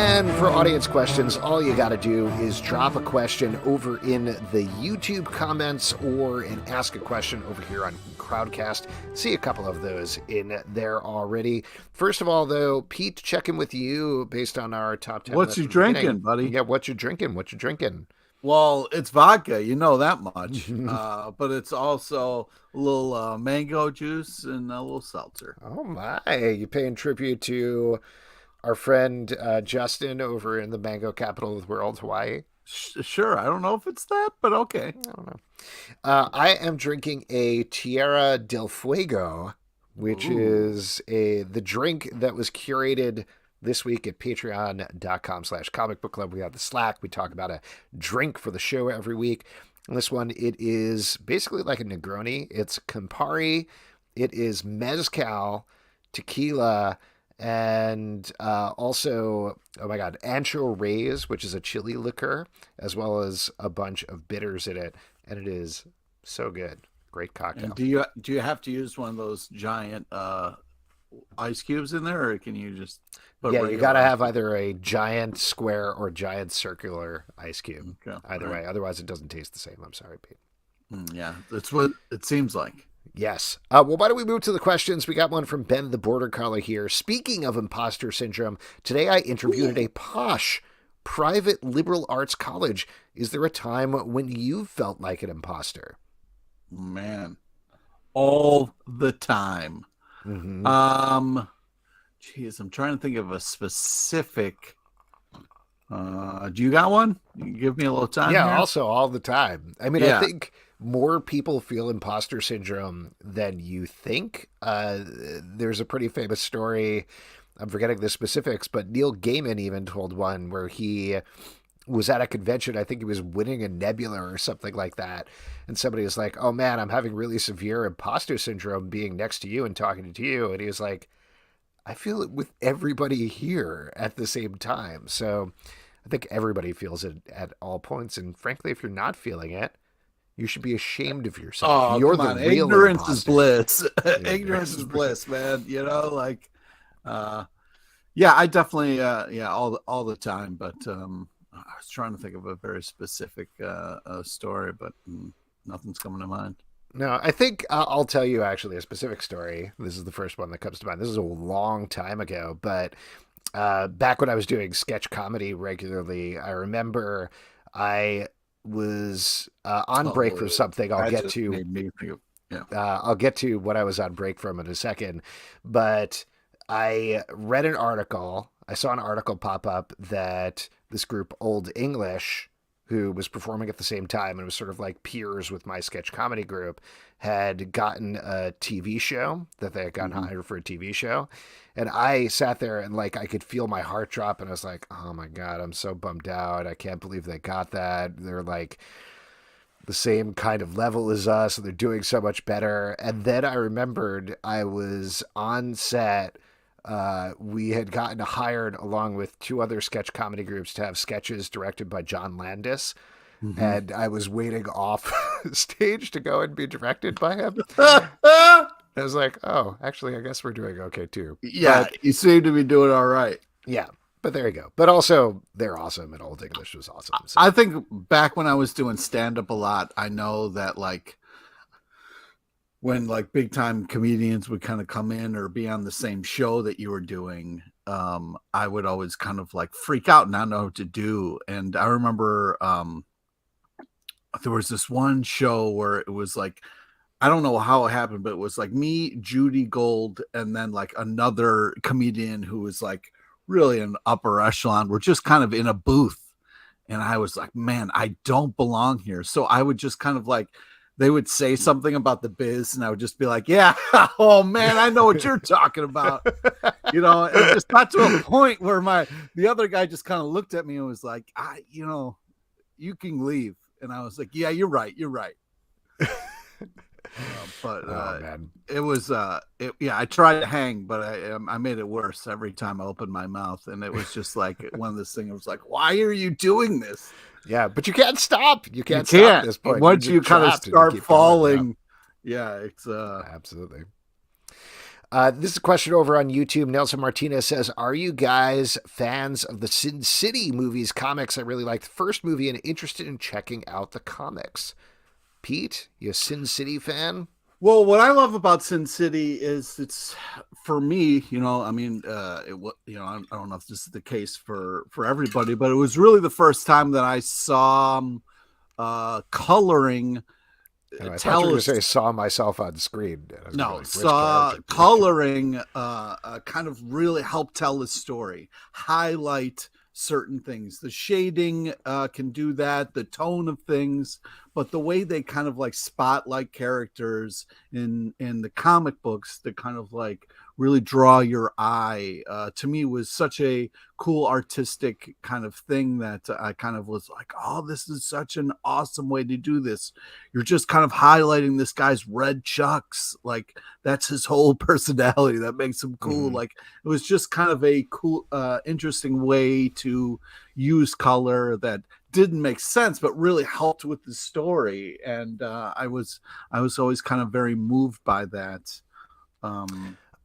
S2: And for audience questions, all you got to do is drop a question over in the YouTube comments or an Ask a Question over here on Crowdcast. See a couple of those in there already. First of all, though, Pete, checking with you based on our top 10.
S1: What's you drinking, buddy?
S2: Yeah, what you drinking? What you drinking?
S1: Well, it's vodka, you know that much. But it's also a little mango juice and a little seltzer.
S2: Oh, my. You paying tribute to our friend Justin over in the mango capital of the world, Hawaii?
S1: Sure. I don't know if it's that, but okay.
S2: I don't know. I am drinking a Tierra Del Fuego, which is the drink that was curated this week at patreon.com/comic book club. We have the Slack. We talk about a drink for the show every week. And this one, it is basically like a Negroni. It's Campari. It is mezcal, tequila, and also, oh my God, Ancho Reyes, which is a chili liqueur, as well as a bunch of bitters in it. And it is so good. Great cocktail.
S1: And do you have to use one of those giant ice cubes in there, or can you just put
S2: you got to have either a giant square or giant circular ice cube.
S1: Okay.
S2: Either way. Otherwise, it doesn't taste the same. I'm sorry, Pete.
S1: Yeah, that's what it seems like.
S2: Yes. Well, why don't we move to the questions? We got one from Ben the Border Collie here. Speaking of imposter syndrome, today I interviewed at a posh private liberal arts college. Is there a time when you felt like an imposter?
S1: Man, all the time. Geez, I'm trying to think of a specific. Do you got one? You give me a little time.
S2: Yeah,
S1: here?
S2: Also all the time. I mean,
S1: Yeah.
S2: I think more people feel imposter syndrome than you think. There's a pretty famous story. I'm forgetting the specifics, but Neil Gaiman even told one where he was at a convention. I think he was winning a nebula or something like that. And somebody was like, oh man, I'm having really severe imposter syndrome being next to you and talking to you. And he was like, I feel it with everybody here at the same time. So I think everybody feels it at all points. And frankly, if you're not feeling it, you should be ashamed of yourself.
S1: Oh,
S2: You're
S1: come
S2: the
S1: on.
S2: real
S1: Ignorance
S2: imposter.
S1: is bliss. Ignorance is bliss, man. You know, like, yeah, I definitely, all the time. But I was trying to think of a very specific story, but nothing's coming to mind.
S2: No, I think I'll tell you actually a specific story. This is the first one that comes to mind. This is a long time ago, but back when I was doing sketch comedy regularly, I remember I was on break from something. I'll get to what I was on break from in a second, but I read an article. I saw an article pop up that this group, Old English, who was performing at the same time and was sort of like peers with my sketch comedy group, had gotten a TV show, that they had gotten hired for a TV show. And I sat there and like, I could feel my heart drop. And I was like, oh my God, I'm so bummed out. I can't believe they got that. They're like the same kind of level as us. And they're doing so much better. And then I remembered I was on set. We had gotten hired along with two other sketch comedy groups to have sketches directed by John Landis. And I was waiting off stage to go and be directed by him. I was like, oh, actually, I guess we're doing okay too.
S1: Yeah,
S2: but,
S1: you seem to be doing all right.
S2: Yeah, but there you go. But also, they're awesome, and Old English was awesome. So.
S1: I think back when I was doing stand-up a lot, I know that like when like big time comedians would kind of come in or be on the same show that you were doing, I would always kind of like freak out and not know what to do. And I remember there was this one show where it was like, I don't know how it happened, but it was like me, Judy Gold, and then like another comedian who was like really an upper echelon. We're just kind of in a booth. And I was like, man, I don't belong here. So I would just kind of like, they would say something about the biz and I would just be like, yeah, oh man, I know what you're talking about. You know, it just got to a point where the other guy just kind of looked at me and was like, you can leave. And I was like, yeah, you're right. But it was I tried to hang, but I made it worse every time I opened my mouth. And it was just like one of those things. It was like, why are you doing this?
S2: Yeah, but you can't stop. You can't stop at this point.
S1: Once you kind of start falling, yeah, it's
S2: absolutely. This is a question over on YouTube. Nelson Martinez says, are you guys fans of the Sin City movies, comics? I really liked the first movie and interested in checking out the comics. Pete, you a Sin City fan?
S1: Well, what I love about Sin City is it's, for me, I don't know if this is the case for everybody, but it was really the first time that I saw coloring.
S2: I thought you were going to say saw myself on screen.
S1: No, saw coloring kind of really help tell the story, highlight certain things. The shading can do that, the tone of things, but the way they kind of like spotlight characters in the comic books to kind of like really draw your eye, to me was such a cool artistic kind of thing that I kind of was like, oh, this is such an awesome way to do this. You're just kind of highlighting this guy's red chucks. Like that's his whole personality that makes him cool.
S2: Mm-hmm.
S1: Like it was just kind of a cool, interesting way to use color that didn't make sense, but really helped with the story. And I was always kind of very moved by that.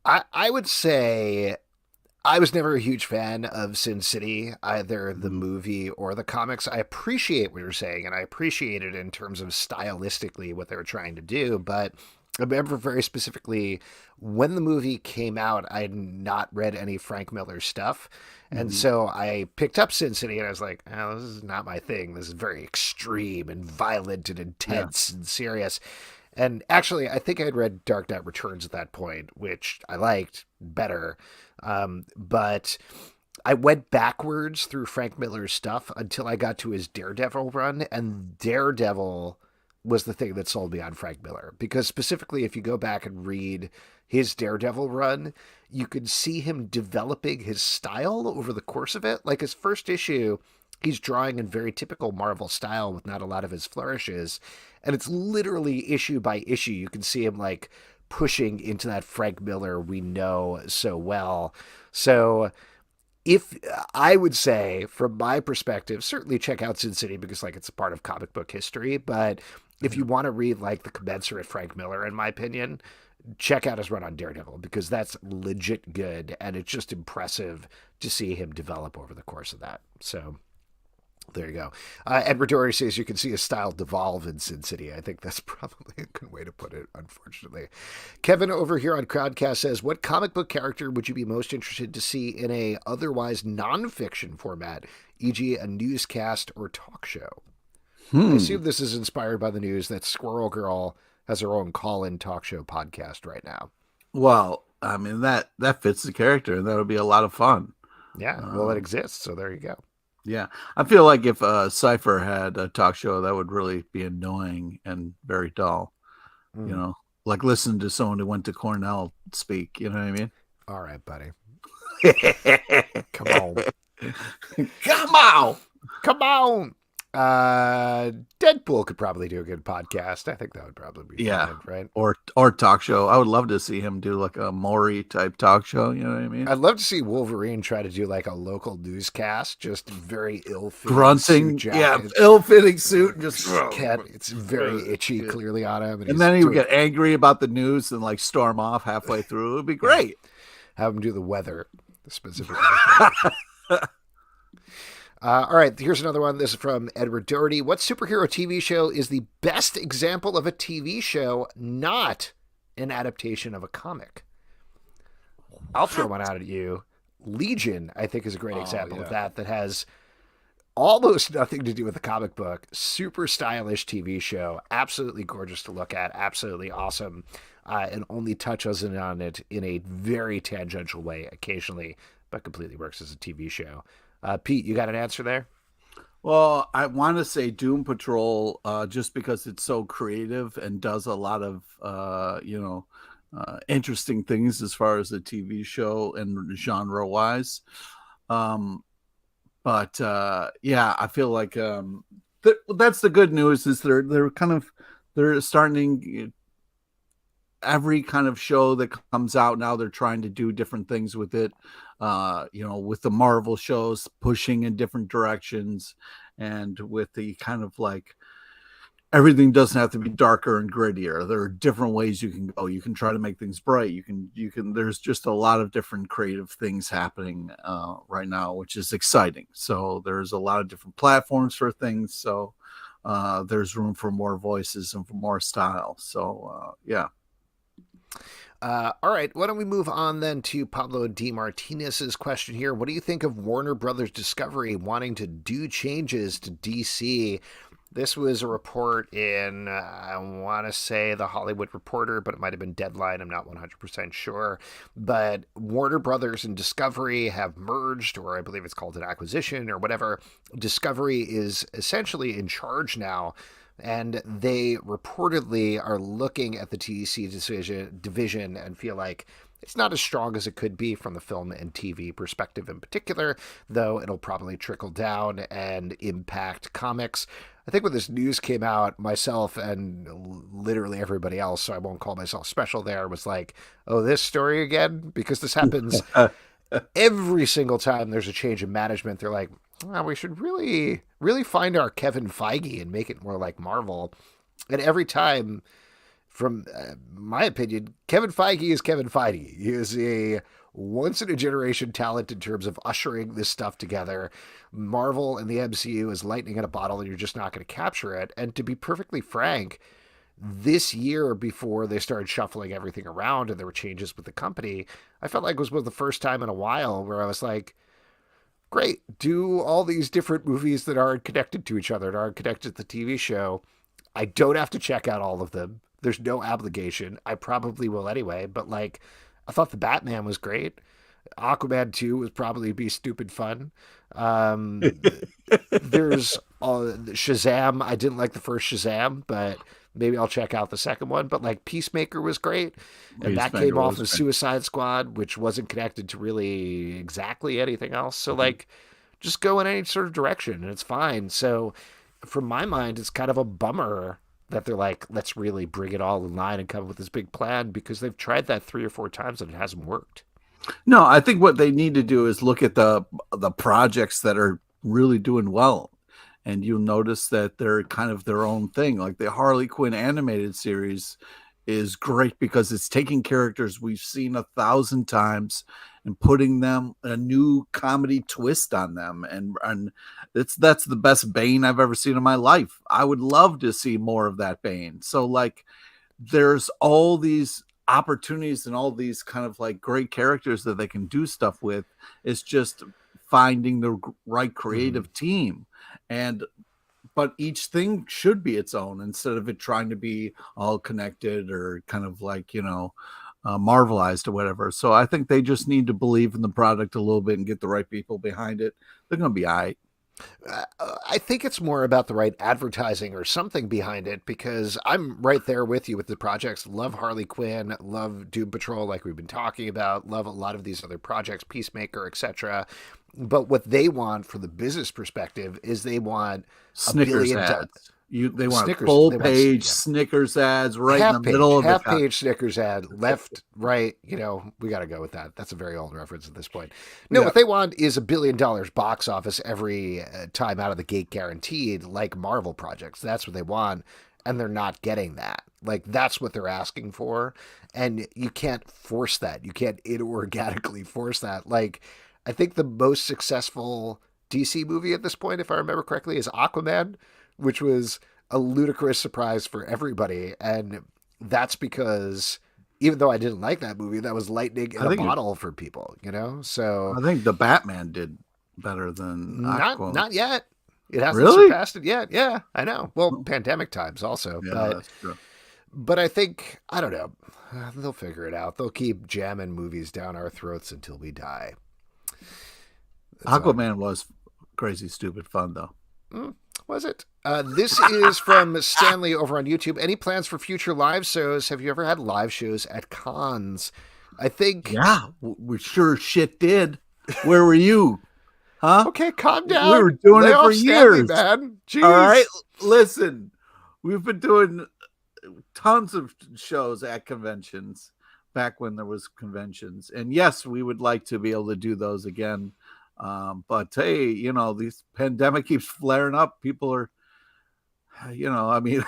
S2: I would say I was never a huge fan of Sin City, either the movie or the comics. I appreciate what you're saying, and I appreciate it in terms of stylistically what they were trying to do, but I remember very specifically when the movie came out, I had not read any Frank Miller stuff. And so I picked up Sin City and I was like, oh, this is not my thing. This is very extreme and violent and intense and serious. And actually, I think I had read Dark Knight Returns at that point, which I liked better. But I went backwards through Frank Miller's stuff until I got to his Daredevil run, and Daredevil was the thing that sold me on Frank Miller. Because specifically, if you go back and read his Daredevil run, you can see him developing his style over the course of it. Like his first issue, he's drawing in very typical Marvel style with not a lot of his flourishes. And it's literally issue by issue. You can see him like pushing into that Frank Miller we know so well. So if I would say, from my perspective, certainly check out Sin City because like it's a part of comic book history. But if you want to read like the commensurate Frank Miller, in my opinion, check out his run on Daredevil because that's legit good. And it's just impressive to see him develop over the course of that. So there you go. Edward Dory says you can see his style devolve in Sin City. I think that's probably a good way to put it, unfortunately. Kevin over here on Crowdcast says, what comic book character would you be most interested to see in a otherwise nonfiction format, e.g. a newscast or talk show? I assume this is inspired by the news that Squirrel Girl has her own call-in talk show podcast right now.
S1: Well, I mean, that fits the character, and that would be a lot of fun.
S2: Yeah, well, it exists, so there you go.
S1: Yeah, I feel like if Cypher had a talk show, that would really be annoying and very dull. You know, like listening to someone who went to Cornell speak. You know what I mean?
S2: All right, buddy.
S1: Come on. Come on.
S2: Come on. Deadpool could probably do a good podcast. I think that would probably be fun, right?
S1: Or talk show. I would love to see him do like a Maury type talk show. You know what I mean?
S2: I'd love to see Wolverine try to do like a local newscast, just very ill-fitting
S1: grunting,
S2: suit
S1: ill-fitting suit, and just
S2: it's very itchy, clearly on him,
S1: and then he would get angry about the news and like storm off halfway through. It would be great.
S2: Have him do the weather specifically. All right, here's another one. This is from Edward Doherty. What superhero TV show is the best example of a TV show not an adaptation of a comic? I'll throw one out at you. Legion, I think, is a great example of that has almost nothing to do with the comic book. Super stylish TV show. Absolutely gorgeous to look at. Absolutely awesome. And only touches on it in a very tangential way occasionally, but completely works as a TV show. Pete, you got an answer there?
S1: Well, I want to say Doom Patrol, just because it's so creative and does a lot of, interesting things as far as the TV show and genre wise. I feel like that's the good news is they're starting. Every kind of show that comes out now, they're trying to do different things with it. With the Marvel shows pushing in different directions, and with the kind of like everything doesn't have to be darker and grittier. There are different ways you can go. You can try to make things bright. There's just a lot of different creative things happening right now, which is exciting. So there's a lot of different platforms for things. So there's room for more voices and for more style. So yeah.
S2: All right, why don't we move on then to Pablo D. Martinez's question here. What do you think of Warner Brothers Discovery wanting to do changes to DC? This was a report in, I want to say The Hollywood Reporter, but it might have been Deadline. I'm not 100% sure. But Warner Brothers and Discovery have merged, or I believe it's called an acquisition or whatever. Discovery is essentially in charge now, and they reportedly are looking at the TEC division and feel like it's not as strong as it could be from the film and TV perspective in particular, though it'll probably trickle down and impact comics. I think when this news came out, myself and literally everybody else, so I won't call myself special there, was like, oh, this story again? Because this happens every single time there's a change in management. They're like, well, we should really find our Kevin Feige and make it more like Marvel. And every time, from my opinion, Kevin Feige is Kevin Feige. He is a once-in-a-generation talent in terms of ushering this stuff together. Marvel and the MCU is lightning in a bottle, and you're just not going to capture it. And to be perfectly frank, this year, before they started shuffling everything around and there were changes with the company, I felt like it was the first time in a while where I was like, great, do all these different movies that aren't connected to each other, that aren't connected to the TV show. I don't have to check out all of them. There's no obligation. I probably will anyway, but like, I thought the Batman was great. Aquaman 2 would probably be stupid fun. There's Shazam. I didn't like the first Shazam, but maybe I'll check out the second one. But like Peacemaker was great. And that came off of Suicide Squad, which wasn't connected to really exactly anything else. So like, just go in any sort of direction and it's fine. So from my mind, it's kind of a bummer that they're like, let's really bring it all in line and come up with this big plan, because they've tried that 3 or 4 times and it hasn't worked.
S1: No, I think what they need to do is look at the projects that are really doing well. And you'll notice that they're kind of their own thing. Like the Harley Quinn animated series is great because it's taking characters we've seen 1,000 times and putting them a new comedy twist on them. And that's the best Bane I've ever seen in my life. I would love to see more of that Bane. So like, there's all these opportunities and all these kind of like great characters that they can do stuff with. It's just finding the right creative team. But each thing should be its own instead of it trying to be all connected or kind of like, Marvelized or whatever. So I think they just need to believe in the product a little bit and get the right people behind it. They're going to be all right.
S2: I think it's more about the right advertising or something behind it, because I'm right there with you with the projects. Love Harley Quinn, love Doom Patrol, like we've been talking about, love a lot of these other projects, Peacemaker, etc. But what they want from the business perspective is they want
S1: Snickers ads. They want full-page Snickers ads right in the middle of it.
S2: Half-page Snickers ad, left, right. We got to go with that. That's a very old reference at this point. No, what they want is $1 billion box office every time out of the gate guaranteed, like Marvel projects. That's what they want, and they're not getting that. Like, that's what they're asking for, and you can't force that. You can't inorganically force that. Like, I think the most successful DC movie at this point, if I remember correctly, is Aquaman, which was a ludicrous surprise for everybody. And that's because even though I didn't like that movie, that was lightning in a bottle for people, So
S1: I think the Batman did better than Aquaman.
S2: Not yet. It hasn't surpassed it yet. Yeah, I know. Well, pandemic times also.
S1: Yeah, that's true.
S2: But I think, I don't know, they'll figure it out. They'll keep jamming movies down our throats until we die.
S1: Aquaman was crazy, stupid fun, though.
S2: Was it? This is from Stanley over on YouTube. Any plans for future live shows? Have you ever had live shows at cons? I think...
S1: Yeah, we sure shit did. Where were you? Huh?
S2: Okay, calm down.
S1: We were doing it for years.
S2: Man. Jeez.
S1: All right, listen. We've been doing tons of shows at conventions back when there was conventions. And yes, we would like to be able to do those again. But hey, this pandemic keeps flaring up. People are You know, I mean,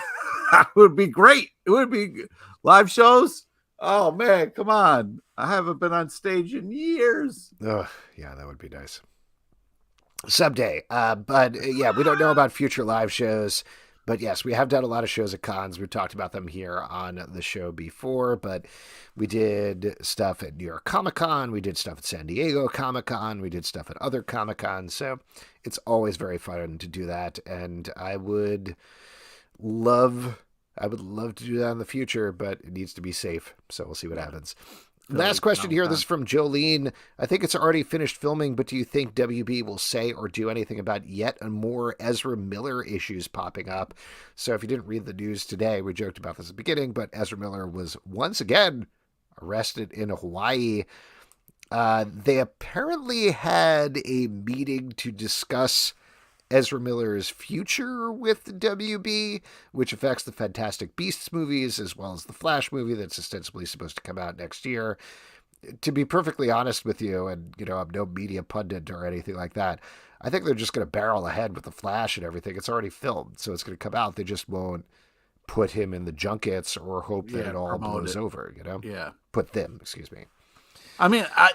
S1: it would be great. It would be live shows. Oh man, come on! I haven't been on stage in years.
S2: Oh, yeah, that would be nice. Someday. But yeah, we don't know about future live shows. But yes, we have done a lot of shows at cons. We've talked about them here on the show before, but we did stuff at New York Comic Con. We did stuff at San Diego Comic Con. We did stuff at other Comic Cons. So it's always very fun to do that. And I would love to do that in the future, but it needs to be safe. So we'll see what happens. Last question here. This is from Jolene. I think it's already finished filming, but do you think WB will say or do anything about yet more Ezra Miller issues popping up? So if you didn't read the news today, we joked about this at the beginning, but Ezra Miller was once again arrested in Hawaii. They apparently had a meeting to discuss Ezra Miller's future with WB, which affects the Fantastic Beasts movies, as well as the Flash movie that's ostensibly supposed to come out next year. To be perfectly honest with you, and, you know, I'm no media pundit or anything like that, I think they're just going to barrel ahead with the Flash and everything. It's already filmed, so it's going to come out. They just won't put him in the junkets or hope that it all blows over, you know?
S1: Yeah.
S2: Put them, excuse me.
S1: I mean, I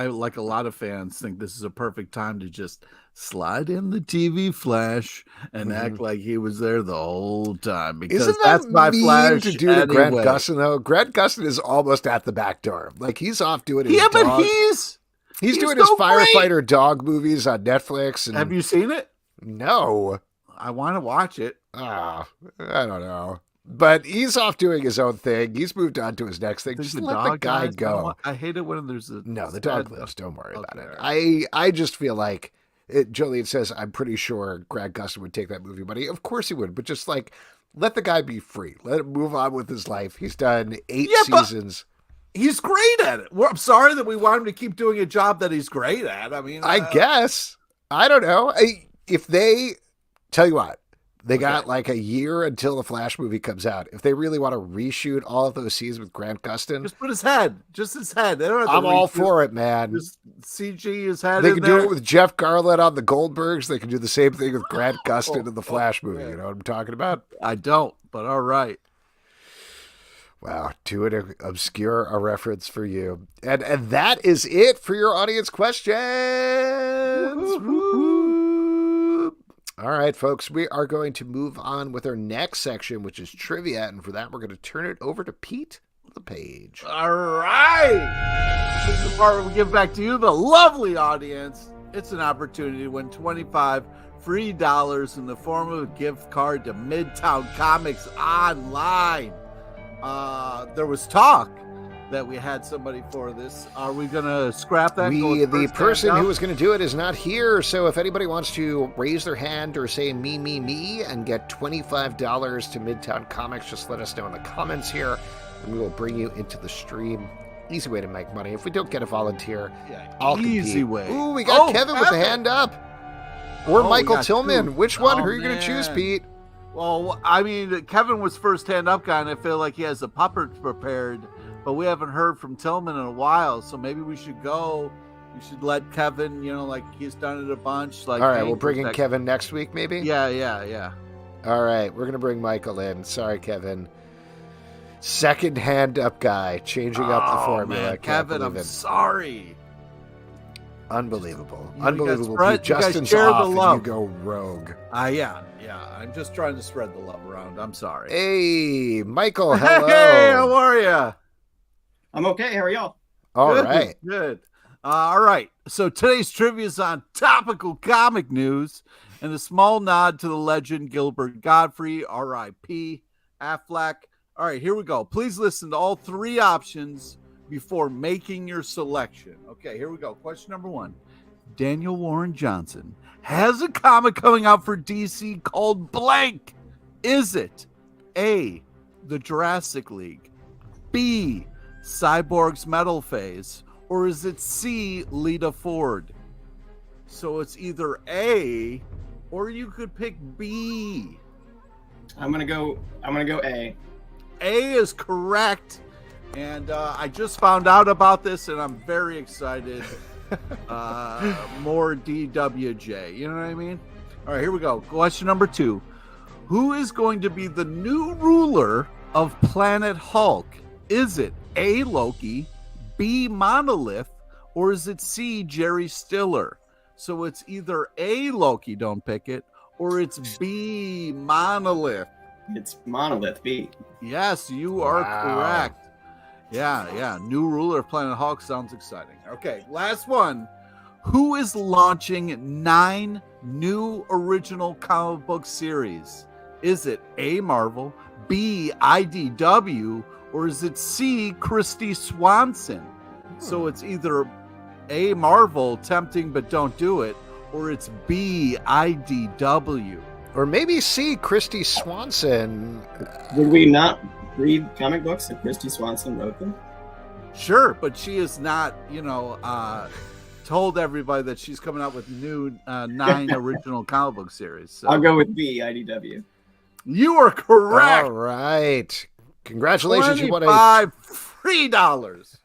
S1: like a lot of fans think this is a perfect time to just slide in the TV Flash and act like he was there the whole time, because
S2: Isn't
S1: that's
S2: that
S1: my
S2: mean
S1: Flash
S2: to do to Grant
S1: anyway.
S2: Gustin, though? Grant Gustin is almost at the back door. Like, he's off doing his
S1: Yeah, but
S2: dog.
S1: he's
S2: doing his
S1: so
S2: firefighter
S1: great.
S2: dog movies on Netflix. And
S1: Have you seen it?
S2: No.
S1: I want to watch it.
S2: I don't know. But he's off doing his own thing. He's moved on to his next thing.
S1: Does
S2: Just
S1: the
S2: let the
S1: dog
S2: guy
S1: dies?
S2: go.
S1: I hate it when there's a
S2: No, the dog
S1: sad-
S2: lives. Don't worry about
S1: Okay,
S2: it.
S1: all right.
S2: I just feel like Jolene says, I'm pretty sure Grant Gustin would take that movie money. Of course he would, but just like let the guy be free. Let him move on with his life. He's done 8 seasons.
S1: He's great at it. I'm sorry that we want him to keep doing a job that he's great at. I mean,
S2: I guess. I don't know. If they tell you what, they got like a year until the Flash movie comes out. If they really want to reshoot all of those scenes with Grant Gustin,
S1: just put his head. Just his head. They don't have to
S2: I'm all
S1: reshoot.
S2: for it, man.
S1: Just CG his head.
S2: They
S1: in
S2: can
S1: there.
S2: do it with Jeff Garland on the Goldbergs. They can do the same thing with Grant Gustin in the Flash movie.
S1: man.
S2: You know what I'm talking about?
S1: I don't, but all right.
S2: Wow, too obscure a reference for you. And that is it for your audience questions. All right, folks, we are going to move on with our next section, which is trivia. And for that, we're going to turn it over to Pete LePage.
S1: All right. This is the part where we give back to you, the lovely audience. It's an opportunity to win 25 free dollars in the form of a gift card to Midtown Comics Online. There was talk that we had somebody for this. Are we going to scrap that?
S2: The person who was going to do it is not here. So if anybody wants to raise their hand or say me, and get $25 to Midtown Comics, just let us know in the comments here, and we will bring you into the stream. Easy way to make money. If we don't get a volunteer, I'll
S1: easy
S2: compete.
S1: way.
S2: Ooh, we got Kevin with the hand up. Or Michael Tillman.
S1: Two.
S2: Which one are you going to choose, Pete?
S1: Well, I mean, Kevin was first hand-up guy, and I feel like he has a puppet prepared, but we haven't heard from Tillman in a while, so maybe we should go. We should let Kevin, like he's done it a bunch. Like,
S2: all right, we'll bring in Kevin next week, maybe?
S1: Yeah.
S2: All right, we're going to bring Michael in. Sorry, Kevin. Second hand-up guy, changing up the formula.
S1: Man, Kevin, I'm sorry.
S2: Unbelievable.
S1: You
S2: Unbelievable.
S1: guys
S2: Justin's
S1: share
S2: off
S1: the
S2: and
S1: love.
S2: you go rogue.
S1: Yeah. I'm just trying to spread the love around. I'm sorry.
S2: Hey, Michael, hello.
S1: Hey, how are you?
S4: I'm okay. How are y'all?
S2: All right.
S1: Good. All right. So today's trivia is on topical comic news and a small nod to the legend Gilbert Gottfried, R.I.P. Affleck. All right, here we go. Please listen to all 3 options before making your selection. Okay, here we go. Question number 1. Daniel Warren Johnson has a comic coming out for DC called blank. Is it A, the Jurassic League, B, Cyborg's Metal Phase, or is it C, Lita Ford? So it's either A, or you could pick B.
S4: I'm gonna go A.
S1: A is correct, and I just found out about this, and I'm very excited. More DWJ, you know what I mean? All right, here we go. Question number 2. Who is going to be the new ruler of Planet Hulk? Is it A. Loki, B. Monolith, or is it C. Jerry Stiller? So it's either A. Loki, don't pick it, or it's B. Monolith.
S4: It's Monolith B.
S1: Yes, you are correct. Yeah. New ruler of Planet Hulk sounds exciting. Okay, last one. Who is launching 9 new original comic book series? Is it A. Marvel, B. IDW, or is it C. Christy Swanson? So it's either A. Marvel, tempting but don't do it, or it's B. IDW.
S2: Or maybe C. Christy Swanson.
S4: Would we not read comic books if Christy Swanson wrote them?
S1: Sure, but she is not, told everybody that she's coming out with new 9 original comic book series. So.
S4: I'll go with B. IDW.
S1: You are correct.
S2: All right. Congratulations. You won
S1: $25 free dollars.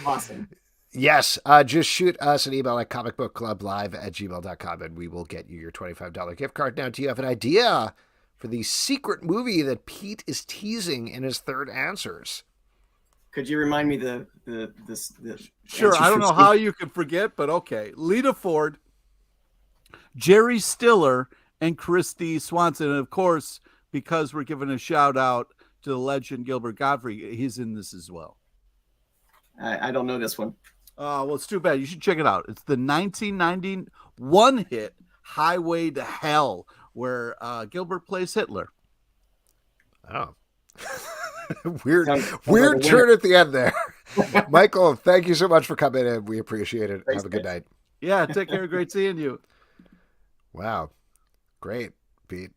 S4: Awesome.
S2: Yes. Just shoot us an email at comicbookclublive@gmail.com and we will get you your $25 gift card. Now, do you have an idea for the secret movie that Pete is teasing in his third answers?
S4: Could you remind me the
S1: Sure. I don't know how you could forget, but okay. Lita Ford, Jerry Stiller, and Christy Swanson. And of course, because we're giving a shout out to the legend Gilbert Gottfried, he's in this as well.
S4: I don't know this one.
S1: Well, it's too bad. You should check it out. It's the 1991 hit Highway to Hell, where Gilbert plays Hitler.
S2: Oh. Weird
S4: like
S2: turn at the end there. Michael, thank you so much for coming in. We appreciate it.
S4: Thanks,
S2: Have a good
S4: guys.
S2: night.
S1: Yeah, take care. Great seeing you.
S2: Wow. Great, Pete.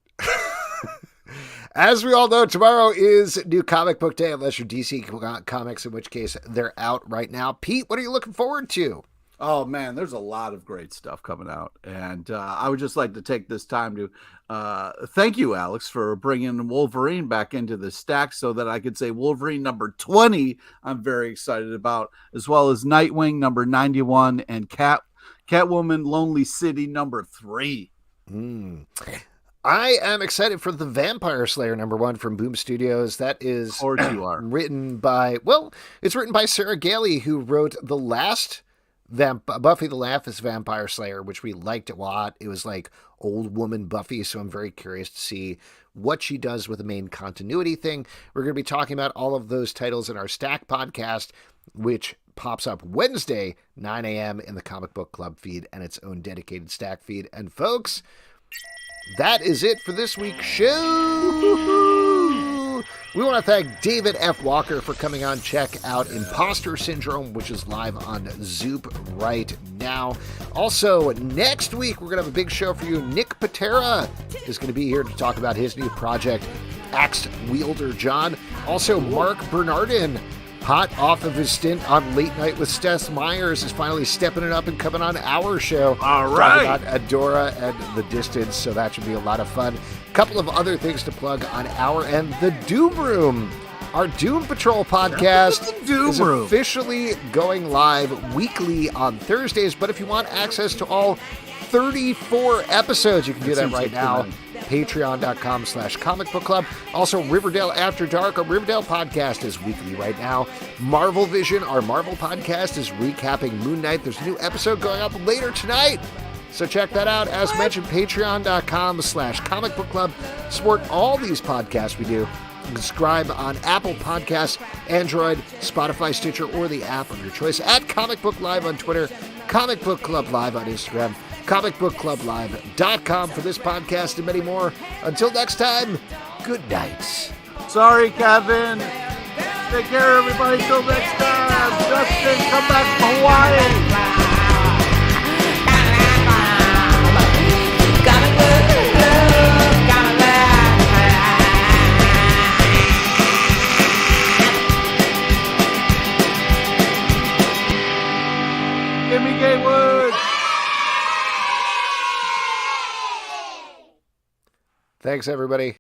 S2: As we all know, tomorrow is New Comic Book Day, unless you're DC Comics, in which case they're out right now. Pete, what are you looking forward to?
S1: Oh, man, there's a lot of great stuff coming out. And I would just like to take this time to thank you, Alex, for bringing Wolverine back into the stack so that I could say Wolverine number 20 I'm very excited about, as well as Nightwing number 91 and Catwoman Lonely City number 3.
S2: I am excited for the Vampire Slayer number 1 from Boom Studios. That is
S1: Of course you are.
S2: written by Sarah Gailey, who wrote the last Buffy the Laughing Vampire Slayer, which we liked a lot. It was like old woman Buffy, so I'm very curious to see what she does with the main continuity thing. We're going to be talking about all of those titles in our Stack podcast, which pops up Wednesday, 9 a.m. in the Comic Book Club feed and its own dedicated Stack feed. And folks, that is it for this week's show. We want to thank David F. Walker for coming on. Check out Imposter Syndrome, which is live on Zoop right now. Also, next week, we're going to have a big show for you. Nick Patera is going to be here to talk about his new project, Axe Wielder John. Also, Mark Bernardin, hot off of his stint on Late Night with Steph Myers, is finally stepping it up and coming on our show.
S1: All right.
S2: Talking about Adora and The Distance, so that should be a lot of fun. A couple of other things to plug on our end. The Doom Room, our Doom Patrol podcast, is officially going live weekly on Thursdays, but if you want access to all 34 episodes, you can do that right now. Patreon.com/comicbookclub. Also, Riverdale After Dark, our Riverdale podcast, is weekly right now. Marvel Vision, our Marvel podcast, is recapping Moon Knight. There's a new episode going up later tonight, so check that out. As mentioned, Patreon.com/comicbookclub. Support all these podcasts we do. Subscribe on Apple Podcasts, Android, Spotify, Stitcher, or the app of your choice. At Comic Book Live on Twitter, Comic Book Club Live on Instagram, comicbookclublive.com for this podcast and many more. Until next time, good night.
S1: Sorry, Kevin. Take care, everybody. Till next time. Justin, come back from Hawaii. Give me Gatewood.
S2: Thanks, everybody.